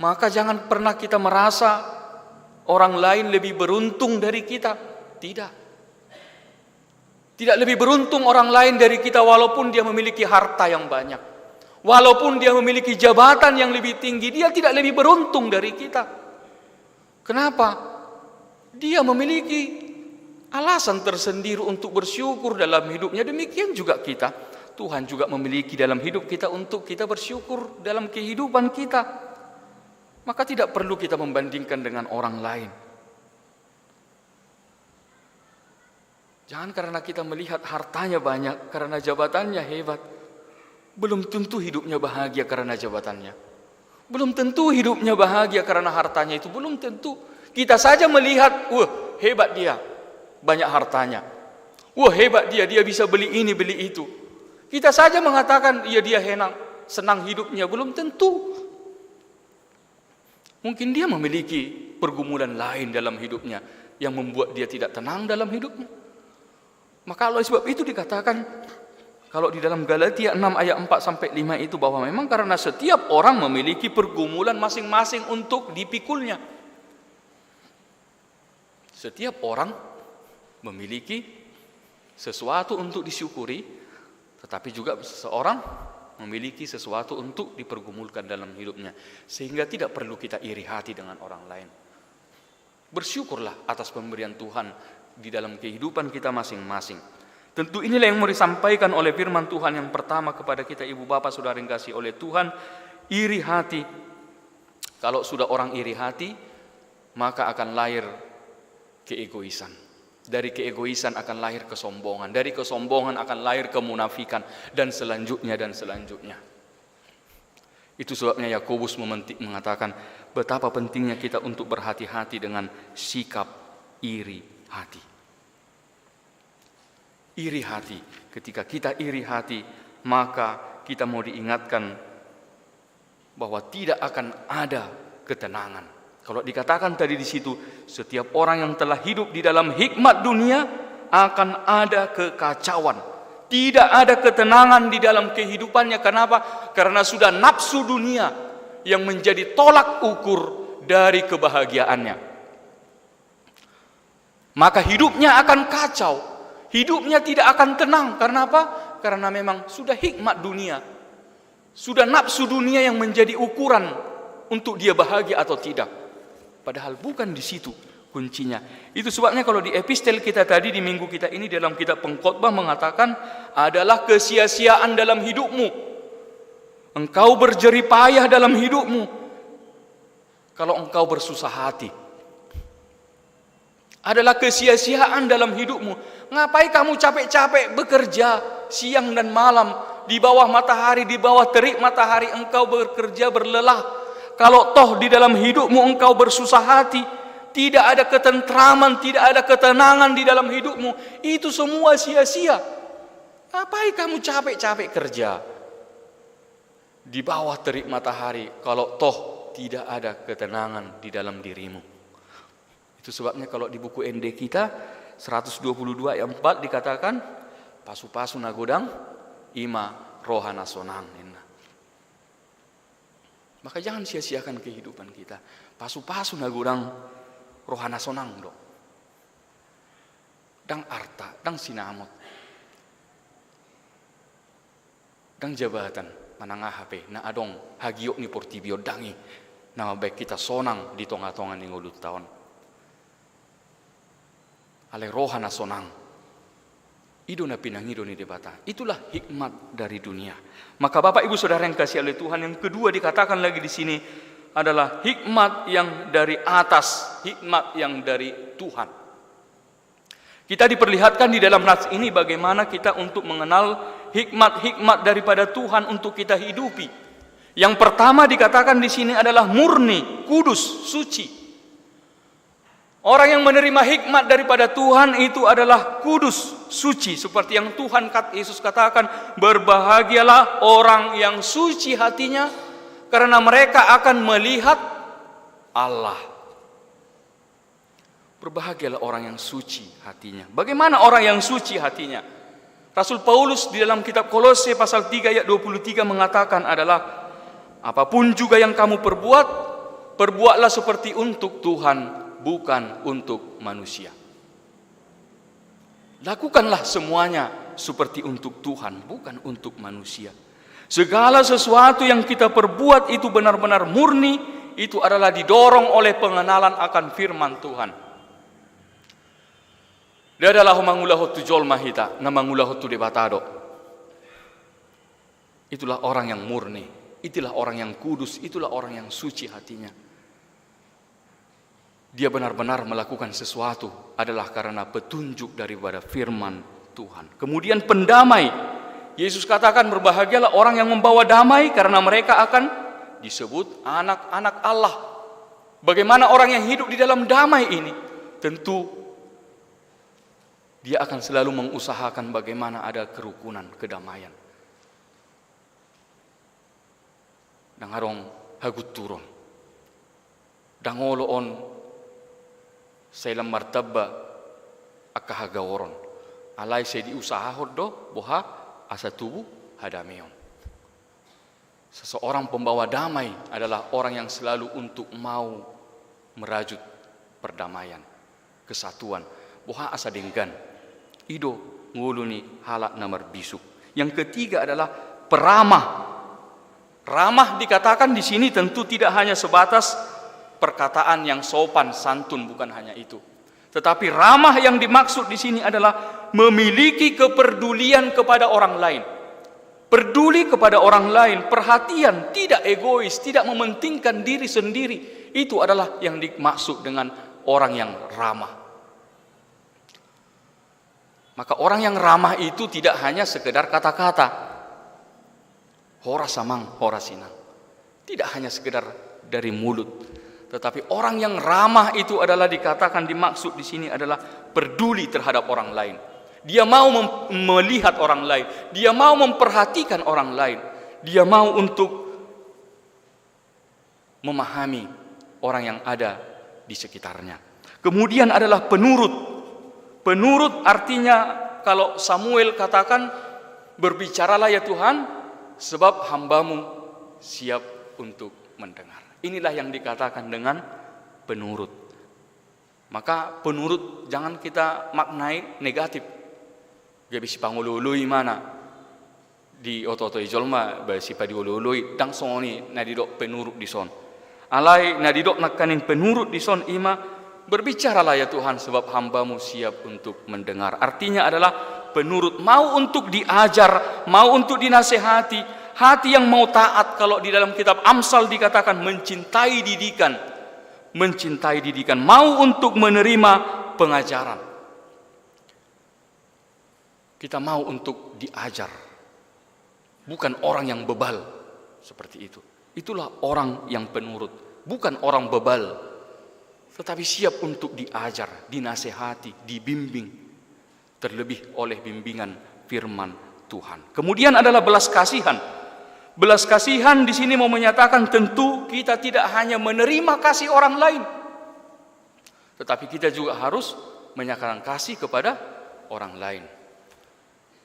Maka jangan pernah kita merasa orang lain lebih beruntung dari kita. Tidak lebih beruntung orang lain dari kita walaupun dia memiliki harta yang banyak. Walaupun dia memiliki jabatan yang lebih tinggi, dia tidak lebih beruntung dari kita. Kenapa? Dia memiliki alasan tersendiri untuk bersyukur dalam hidupnya. Demikian juga kita. Tuhan juga memiliki dalam hidup kita untuk kita bersyukur dalam kehidupan kita. Maka tidak perlu kita membandingkan dengan orang lain. Jangan karena kita melihat hartanya banyak, karena jabatannya hebat, belum tentu hidupnya bahagia karena jabatannya. Belum tentu hidupnya bahagia karena hartanya itu, belum tentu. Kita saja melihat, wah hebat dia, banyak hartanya. Wah hebat dia bisa beli ini, beli itu. Kita saja mengatakan, iya dia senang hidupnya, belum tentu. Mungkin dia memiliki pergumulan lain dalam hidupnya yang membuat dia tidak tenang dalam hidupnya. Maka oleh sebab itu dikatakan, kalau di dalam Galatia 6 ayat 4-5 itu, bahwa memang karena setiap orang memiliki pergumulan masing-masing untuk dipikulnya. Setiap orang memiliki sesuatu untuk disyukuri, tetapi juga seseorang memiliki sesuatu untuk dipergumulkan dalam hidupnya. Sehingga tidak perlu kita iri hati dengan orang lain. Bersyukurlah atas pemberian Tuhan di dalam kehidupan kita masing-masing. Tentu inilah yang mau disampaikan oleh firman Tuhan yang pertama kepada kita, ibu bapak saudara yang kasih oleh Tuhan. Iri hati. Kalau sudah orang iri hati, maka akan lahir keegoisan. Dari keegoisan akan lahir kesombongan. Dari kesombongan akan lahir kemunafikan. Dan selanjutnya. Itu sebabnya Yakobus mengatakan betapa pentingnya kita untuk berhati-hati dengan sikap iri hati. Iri hati. Ketika kita iri hati, maka kita mau diingatkan bahwa tidak akan ada ketenangan. Kalau dikatakan tadi di situ, setiap orang yang telah hidup di dalam hikmat dunia akan ada kekacauan. Tidak ada ketenangan di dalam kehidupannya. Kenapa? Karena sudah nafsu dunia yang menjadi tolak ukur dari kebahagiaannya. Maka hidupnya akan kacau. Hidupnya tidak akan tenang. Karena apa? Karena memang sudah hikmat dunia. Sudah nafsu dunia yang menjadi ukuran untuk dia bahagia atau tidak. Padahal bukan di situ kuncinya. Itu sebabnya kalau di epistel kita tadi, di minggu kita ini dalam kitab Pengkhotbah mengatakan adalah kesia-siaan dalam hidupmu. Engkau berjerih payah dalam hidupmu kalau engkau bersusah hati. Adalah kesia-siaan dalam hidupmu. Ngapain kamu capek-capek bekerja siang dan malam di bawah matahari, di bawah terik matahari engkau bekerja berlelah. Kalau toh di dalam hidupmu engkau bersusah hati, tidak ada ketentraman, tidak ada ketenangan di dalam hidupmu, itu semua sia-sia. Ngapain kamu capek-capek kerja di bawah terik matahari kalau toh tidak ada ketenangan di dalam dirimu? Itu sebabnya kalau di buku ND kita 122 ayat 4 dikatakan pasu-pasu nagodang ima rohana sonang. Maka jangan sia-siakan kehidupan kita. Pasu-pasu nagodang rohana sonang dong. Dang arta, dang sinamot. Dang jabatan manangah HP na adong hagiok ni portibio dangi. Nama baik kita sonang di tonga-tonga ni ngulut tahun. Ale rohana sonang. Ido na pinangido ni debata. Itulah hikmat dari dunia. Maka Bapak Ibu Saudara yang kasih oleh Tuhan, yang kedua dikatakan lagi di sini adalah hikmat yang dari atas, hikmat yang dari Tuhan. Kita diperlihatkan di dalam nas ini bagaimana kita untuk mengenal hikmat-hikmat daripada Tuhan untuk kita hidupi. Yang pertama dikatakan di sini adalah murni, kudus, suci. Orang yang menerima hikmat daripada Tuhan itu adalah kudus, suci. Seperti yang Tuhan Yesus katakan, berbahagialah orang yang suci hatinya, karena mereka akan melihat Allah. Berbahagialah orang yang suci hatinya. Bagaimana orang yang suci hatinya? Rasul Paulus di dalam kitab Kolose pasal 3 ayat 23 mengatakan adalah, apapun juga yang kamu perbuat, perbuatlah seperti untuk Tuhan, bukan untuk manusia. Lakukanlah semuanya seperti untuk Tuhan, bukan untuk manusia. Segala sesuatu yang kita perbuat itu benar-benar murni, itu adalah didorong oleh pengenalan akan firman Tuhan. Dia adalah mangulahot tujol mahita, namangulahot tu debatado. Itulah orang yang murni, itulah orang yang kudus, itulah orang yang suci hatinya. Dia benar-benar melakukan sesuatu adalah karena petunjuk daripada firman Tuhan. Kemudian pendamai. Yesus katakan berbahagialah orang yang membawa damai karena mereka akan disebut anak-anak Allah. Bagaimana orang yang hidup di dalam damai ini? Tentu dia akan selalu mengusahakan bagaimana ada kerukunan, kedamaian. Dangarong hagut turun. Dangoloon sailam martaba akahagaworon. Alai saya diusahahod do boha asa tubuh hadameon. Seseorang pembawa damai adalah orang yang selalu untuk mau merajut perdamaian, kesatuan. Boha asa denggan. Ido nguluni halak namar bisuk. Yang ketiga adalah peramah. Ramah dikatakan di sini tentu tidak hanya sebatas perkataan yang sopan, santun, bukan hanya itu. Tetapi ramah yang dimaksud di sini adalah memiliki kepedulian kepada orang lain. Peduli kepada orang lain, perhatian, tidak egois, tidak mementingkan diri sendiri. Itu adalah yang dimaksud dengan orang yang ramah. Maka orang yang ramah itu tidak hanya sekedar kata-kata. Hora samang, hora sinang. Tidak hanya sekedar dari mulut. Tetapi orang yang ramah itu adalah dikatakan dimaksud di sini adalah peduli terhadap orang lain. Dia mau melihat orang lain. Dia mau memperhatikan orang lain. Dia mau untuk memahami orang yang ada di sekitarnya. Kemudian adalah penurut. Penurut artinya kalau Samuel katakan, berbicaralah ya Tuhan, sebab hambamu siap untuk mendengar. Inilah yang dikatakan dengan penurut. Maka penurut jangan kita maknai negatif. Jadi si pangulului mana di oto-oto ijolma si padi ulului dang soni nadidok penurut di son. Alai nadidok nakanin penurut di son ima, berbicaralah ya Tuhan sebab hambamu siap untuk mendengar. Artinya adalah penurut, mau untuk diajar, mau untuk dinasehati, hati yang mau taat. Kalau di dalam kitab Amsal dikatakan mencintai didikan, mau untuk menerima pengajaran. Kita mau untuk diajar, bukan orang yang bebal seperti itu. Itulah orang yang penurut, bukan orang bebal, tetapi siap untuk diajar, dinasehati, dibimbing, terlebih oleh bimbingan firman Tuhan. Kemudian adalah belas kasihan. Belas kasihan di sini mau menyatakan tentu kita tidak hanya menerima kasih orang lain, tetapi kita juga harus menyatakan kasih kepada orang lain.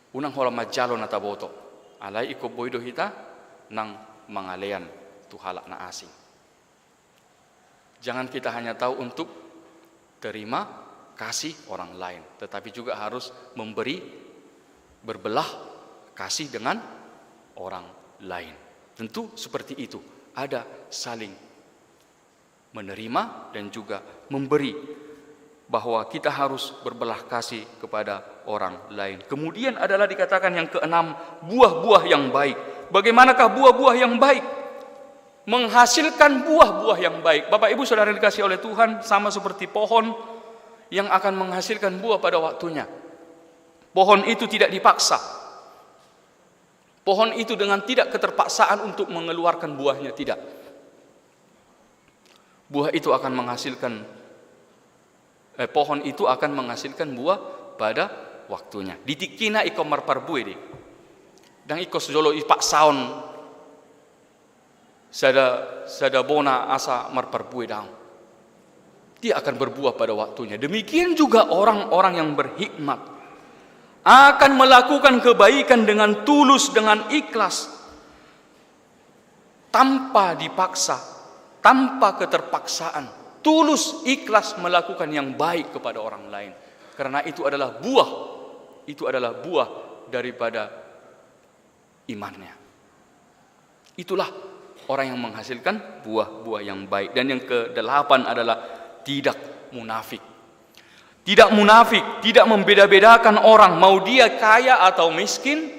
Unang hola majalo na taboto, alai iko boido hita nang mangalean tuhalak na asing. Jangan kita hanya tahu untuk terima kasih orang lain, tetapi juga harus memberi, berbelah kasih dengan orang lain. Tentu seperti itu, ada saling menerima dan juga memberi, bahwa kita harus berbelah kasih kepada orang lain. Kemudian adalah dikatakan yang keenam, buah-buah yang baik. Bagaimanakah buah-buah yang baik? Menghasilkan buah-buah yang baik. Bapak Ibu Saudara dikasih oleh Tuhan, sama seperti pohon yang akan menghasilkan buah pada waktunya. Pohon itu tidak dipaksa. Pohon itu dengan tidak keterpaksaan untuk mengeluarkan buahnya, tidak. Buah itu akan menghasilkan pohon itu akan menghasilkan buah pada waktunya. Ditikina iko marparbue di. Dan iko sejolo ipak saon sada bona asa marparbue dang. Dia akan berbuah pada waktunya. Demikian juga orang-orang yang berhikmat akan melakukan kebaikan dengan tulus, dengan ikhlas, tanpa dipaksa, tanpa keterpaksaan. Tulus, ikhlas melakukan yang baik kepada orang lain. Karena itu adalah buah. Itu adalah buah daripada imannya. Itulah orang yang menghasilkan buah-buah yang baik. Dan yang ke-8 adalah tidak munafik. Tidak munafik, tidak membeda-bedakan orang. Mau dia kaya atau miskin,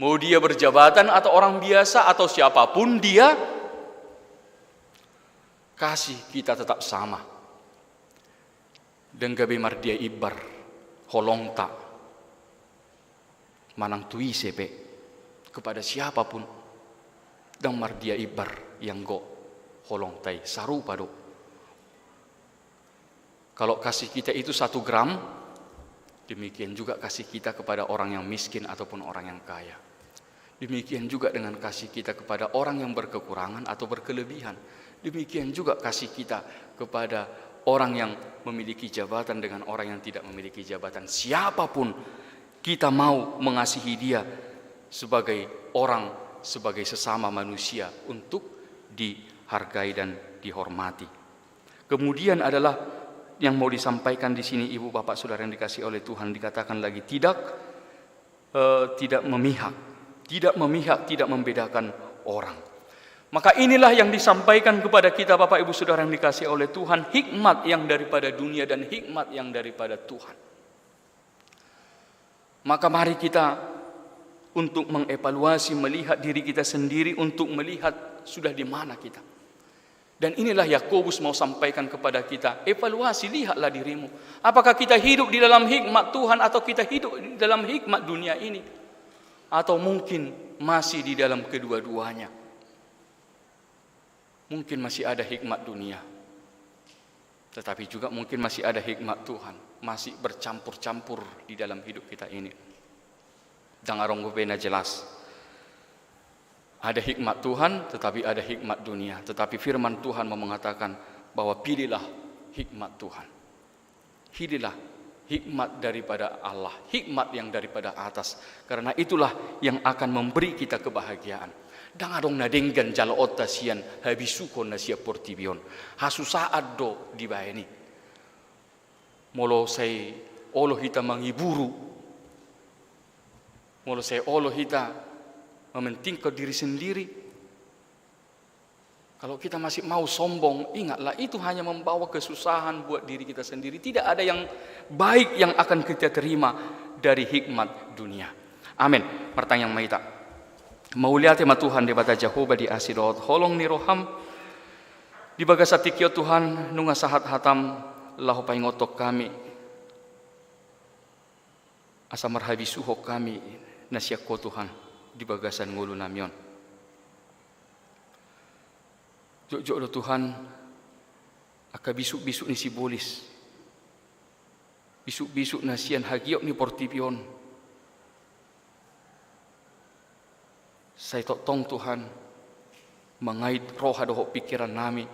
mau dia berjabatan atau orang biasa atau siapapun dia, kasih kita tetap sama. Dan gabe mardia ibar holongta manang tui sepe kepada siapapun, dan mardia ibar yang go holong tai saru pado. Kalau kasih kita itu 1 gram, demikian juga kasih kita kepada orang yang miskin ataupun orang yang kaya. Demikian juga dengan kasih kita kepada orang yang berkekurangan atau berkelebihan. Demikian juga kasih kita kepada orang yang memiliki jabatan dengan orang yang tidak memiliki jabatan. Siapapun kita mau mengasihi dia sebagai orang, sebagai sesama manusia untuk dihargai dan dihormati. Kemudian adalah yang mau disampaikan di sini Ibu Bapak Saudara yang dikasihi oleh Tuhan, dikatakan lagi tidak memihak. Tidak memihak, tidak membedakan orang. Maka inilah yang disampaikan kepada kita Bapak Ibu Saudara yang dikasihi oleh Tuhan, hikmat yang daripada dunia dan hikmat yang daripada Tuhan. Maka mari kita untuk mengevaluasi, melihat diri kita sendiri, untuk melihat sudah di mana kita. Dan inilah Yakobus mau sampaikan kepada kita, evaluasi, lihatlah dirimu. Apakah kita hidup di dalam hikmat Tuhan atau kita hidup di dalam hikmat dunia ini? Atau mungkin masih di dalam kedua-duanya. Mungkin masih ada hikmat dunia, tetapi juga mungkin masih ada hikmat Tuhan, masih bercampur-campur di dalam hidup kita ini. Dan arong bena jelas, ada hikmat Tuhan tetapi ada hikmat dunia. Tetapi firman Tuhan mau mengatakan bahwa pilihlah hikmat Tuhan. Pilihlah hikmat daripada Allah, hikmat yang daripada atas. Karena itulah yang akan memberi kita kebahagiaan. Dan adong nadenggan jala otta sian habisukon na siya portibion. Hasusaad do di bayani. Molo say olo hita mangiburu. Molo say olo hita mementingkan diri sendiri. Kalau kita masih mau sombong, ingatlah itu hanya membawa kesusahan buat diri kita sendiri. Tidak ada yang baik yang akan kita terima dari hikmat dunia. Amin. Pertanyaan maita. Maulia tema Tuhan di bata Jehovah di asidot. Holong ni roham. Di bagasatikyo Tuhan nunga sahat hatam lahu paingotok kami. Asa marhabisuho kami nasyakko Tuhan di bagasan ngulu namyon. Jok-jok do Tuhan aka bisuk-bisuk ni sibolis. Bisuk-bisuk na sian hagiok ni portipion. Saya tong Tuhan mengait roh adoh pikiran nami.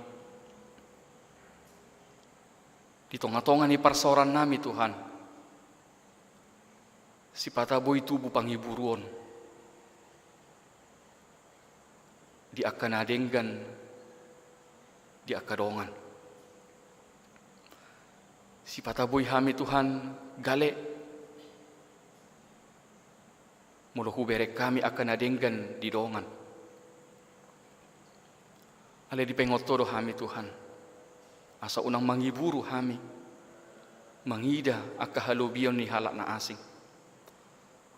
Di tonga-tonga ni parsoran nami Tuhan. Si pataboy tubuh panghiburuon. Di akanadenggan di akadongan. Si pataboy hami Tuhan gale. Mula huberek kami akan adenggan di dongan. Ale di pengotodo hami Tuhan. Asa unang mangiburu hami. Mangida aka halubion ni halak na asing.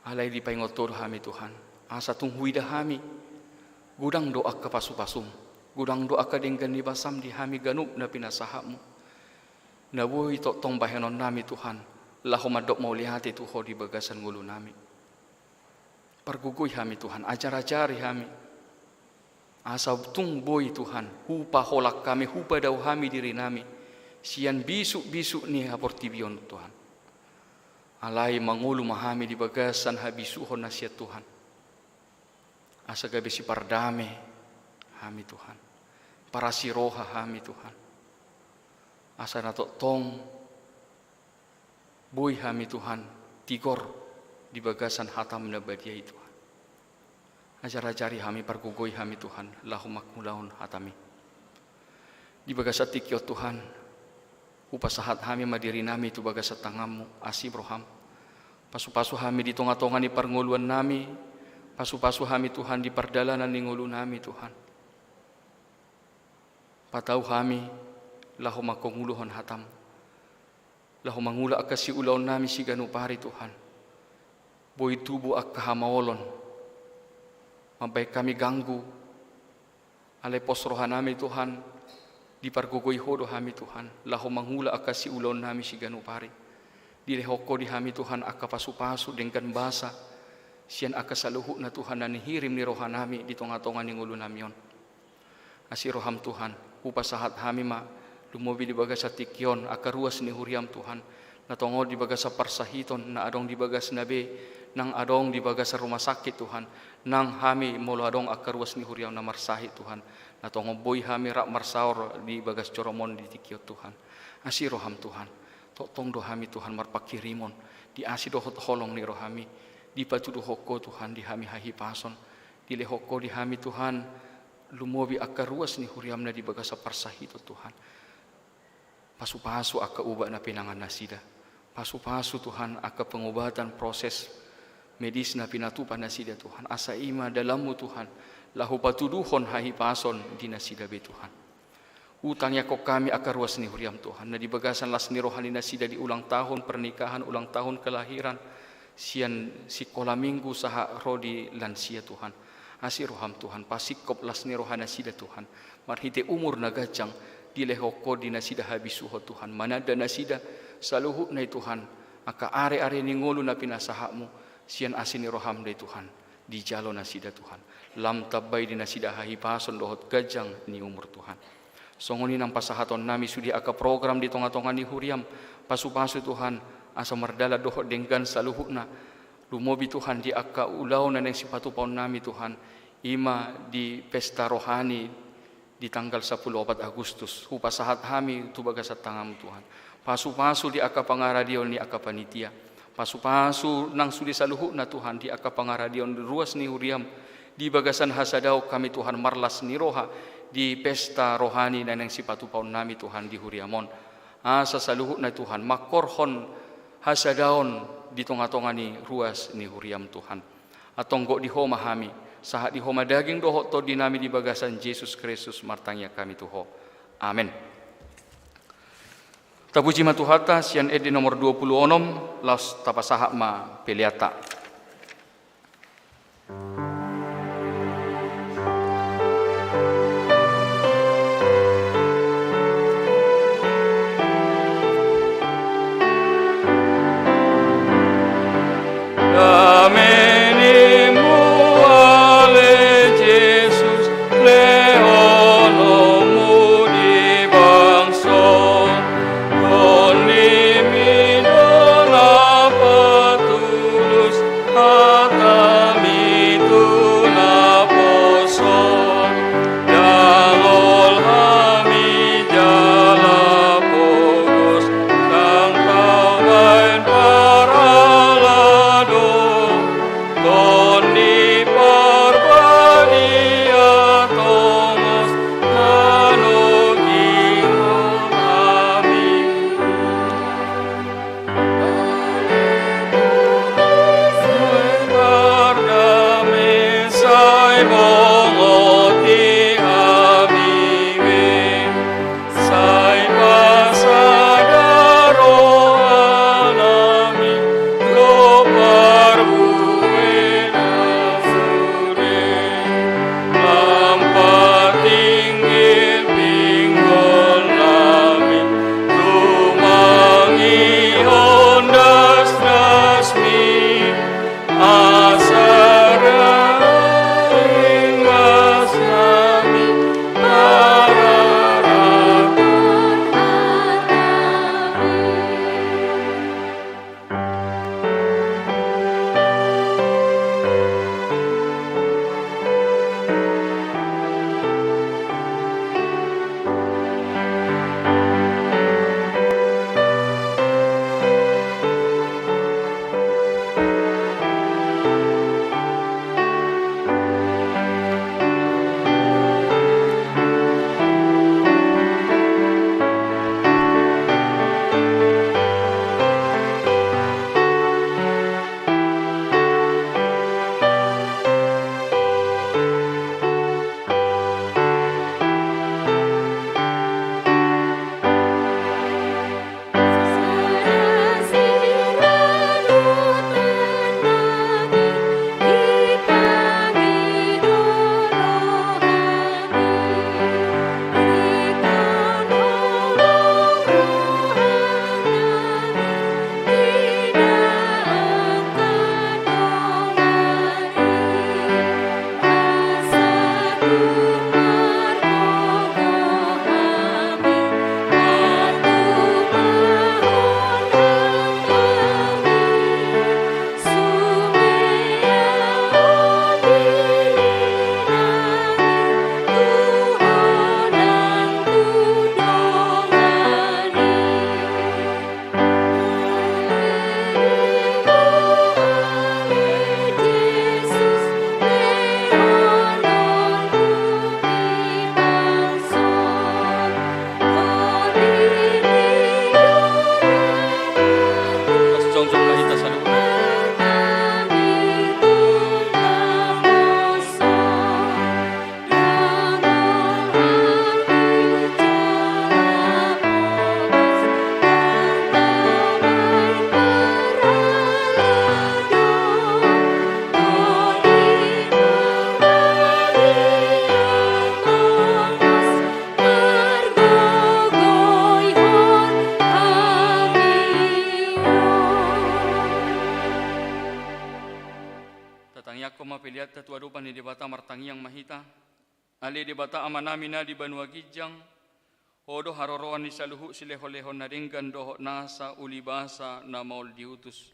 Ale di pengotodo hami Tuhan. Asa tunghuida hami. Gudang doa ke pasu-pasum. Gudang doa ka denggan ni basam di hami ganup na pinasahamu. Nabuhi tong bahenon nami Tuhan. Lahu madok mau lihati tuho di bagasan ngulu nami. Pergugoy hami Tuhan. Ajar-ajari hami. Asa tung boy Tuhan. Hupa holak kami. Hupa daw hami diri nami. Sian bisuk-bisuk ni haportibion Tuhan. Alay mangulu mahami di bagasan habisuhon na siya Tuhan. Asa gabi si pardame hami Tuhan. Para siroha hami Tuhan. Asa na tong boy hami Tuhan. Tigor di bagasan hatam na badiay Tuhan. Ajar-ajari hami pargugoy hami Tuhan. Lahu makmulaon hatami. Di bagasat tikyo Tuhan. Upasahat hami madiri nami tu bagasat tangamu. Asib roham. Pasu-pasu hami di tonga-tonga ni parnguluan nami. Pasu-pasu hami Tuhan di pardalanan ni ngulu nami Tuhan. Patau hami lahu makonguluhon hatam. Lahu mangula akasi ulaw nami si ganupari Tuhan. Boy tubuh ak kahamaolon. Mabay kami ganggu. Alay posrohan nami Tuhan. Di pargugoy hodo hami Tuhan. Lahu mangula akasi ulaw nami si ganupari. Dilehoko di hami Tuhan aka pasu-pasu dengkan basa. Sian aka saluhu na Tuhan na nihirim ni rohanami di tonga-tonga ni ngulu namion. Asiroham Tuhan, upasahat hami ma lumobi di bagasa tikion akaruas ni huriam Tuhan. Natongo di bagasa parsahiton na adong di bagas nabe nang adong di bagasa rumah sakit Tuhan. Nang hami molo adong akaruas ni huriam na marsahi Tuhan. Natongo boy hami rak marsaur di bagas coromon di tikiot Tuhan. Asiroham Tuhan, tong do hami Tuhan marpakirimon di asi dohot holong ni rohami di patu dohoko Tuhan di hami hahi pason di lehoko di hami Tuhan lumobi akaruas ni huriam na di bagasa parsahito Tuhan. Pasu-pasu aka ubah na pinangan nasida. Pasu-pasu Tuhan aka pengobatan proses medis na pinatupan nasida Tuhan. Asa ima dalammu Tuhan. Lahu patuduhon hahi pason di nasida be Tuhan. Utangnya kok kami aka ruas ni huriam Tuhan. Na di bagasan las ni rohani nasida di ulang tahun pernikahan, ulang tahun kelahiran. Sian sikola minggu saha rodi lansia Tuhan. Asiroham Tuhan. Pasikop las ni rohani nasida Tuhan. Marhite umur nagajang. Dilehoko di nasida habisuho Tuhan. Manada nasida saluhu na Tuhan. Aka are-are ni ngulu na pinasahakmu. Sian asini roham na Tuhan. Di jalo nasida Tuhan. Lam tabay di nasida hahipason dohot gajang ni umur Tuhan. Songoni ng pasahaton nami sudi aka program di tonga-tonga ni huriam. Pasu-pasu Tuhan. Asa mardala dohot denggan saluhu na. Lumobi Tuhan di aka ulaw na ng sipatupaw nami Tuhan. Ima di pesta rohani di tanggal 14 Agustus. Hupasahat hami tubaga sa tangam Tuhan. Pasu-pasu di aka pangaradion ni aka panitia. Pasu-pasu nang sudi saluhu na Tuhan di aka pangaradion ruas ni huriam. Di bagasan hasadaw kami Tuhan marlas ni roha. Di pesta rohani na nang sipatupaw nami Tuhan di huriamon. Asa saluhu na Tuhan. Makorhon hasadaon di tonga-tonga ni ruas ni huriam Tuhan. Atonggo di homa hami. Sahat di homa daging dohot to dinami di bagasan Yesus Kristus martanya kami tuho. Amin. Tapuji matuhata sian edi nomor 26 las tapasahak ma peliata. Tulus lihat tatua dopan di bata martangiang mahita. Ali di bata amanamina di Banua Gijang. Odo haroroan ni saluhu sileho-leho na ringgan doho nasa ulibasa na maul diutus.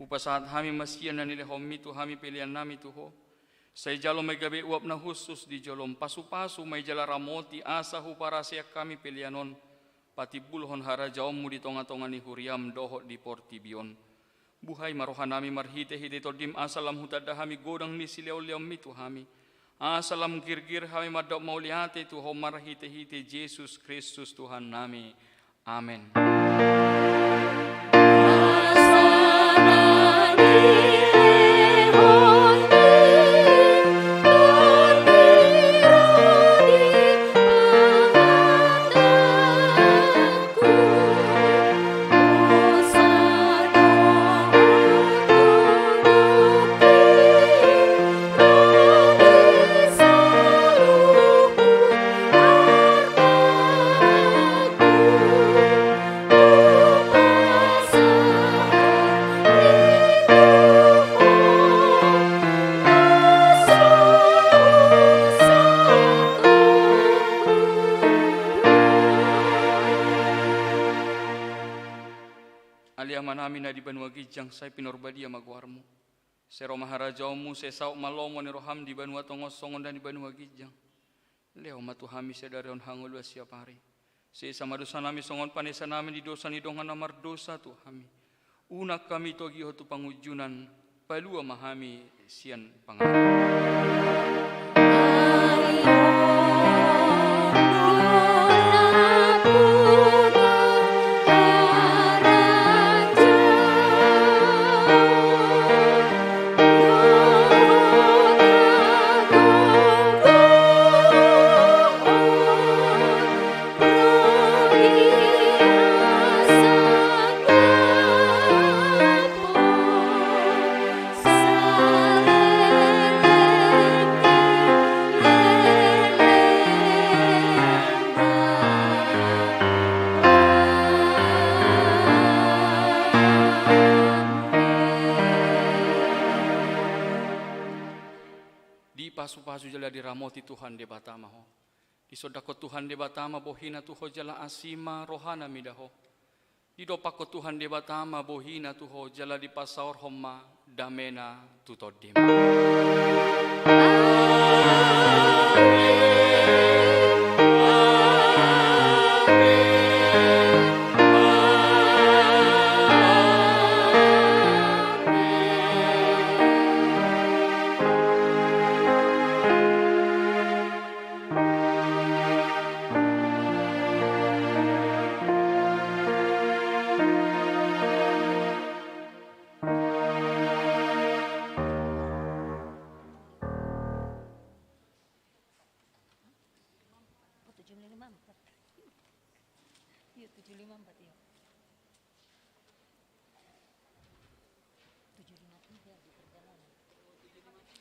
Upasahat hami masyan na nilehom mitu hami pilihan nami tuho. Say jalo may gabi uap na husus di jolom. Pasu-pasu may jala ramoti asa hupara siya kami pilihanon. Pati bulhon harajaom mo di tonga-tonga ni huriam doho di portibion. Buhay marohan nami marhite-hite todim asalam hutada hami godang ni silew-lew mitu hami. Asalam girgir hami madok maulihate tuho marhite-hite Jesus Kristus Tuhan nami. Amen. Namin na di Banua Gijang say pinorbadia magwarmo. Sero maharajaomu sesau malomo ni roham di Banua Tongos songon dan di Banua Gijang. Leo matuhami sedarion hangul siap hari. Sesa madosa nami songon panesa nami di dosa ni dongan namar dosa tu hami. Unak kami togi hotu pangujunan palua mahami sian pangalan. Pasu-pasu jala diramoti Tuhan de batama ho. Disodako Tuhan de batama bohina tuho jala asima rohana midaho. Didopako Tuhan de batama bohina tuho jala di pasaur homma damena tutodim.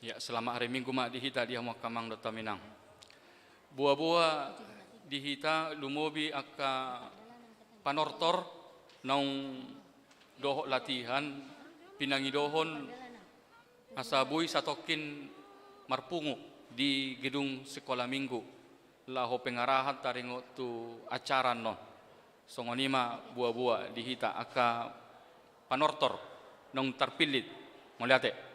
Ya, selama hari Minggu mak dihita dia mau kamang dota Minang. Buah-buah dihita lumobi aka panortor naung dohok latihan pinangi dohon asabui satokin marpungu di gedung sekolah minggu laho pengarahan taringo tu acara no songonima buah-buah dihita aka panortor nong terpilit mau lihat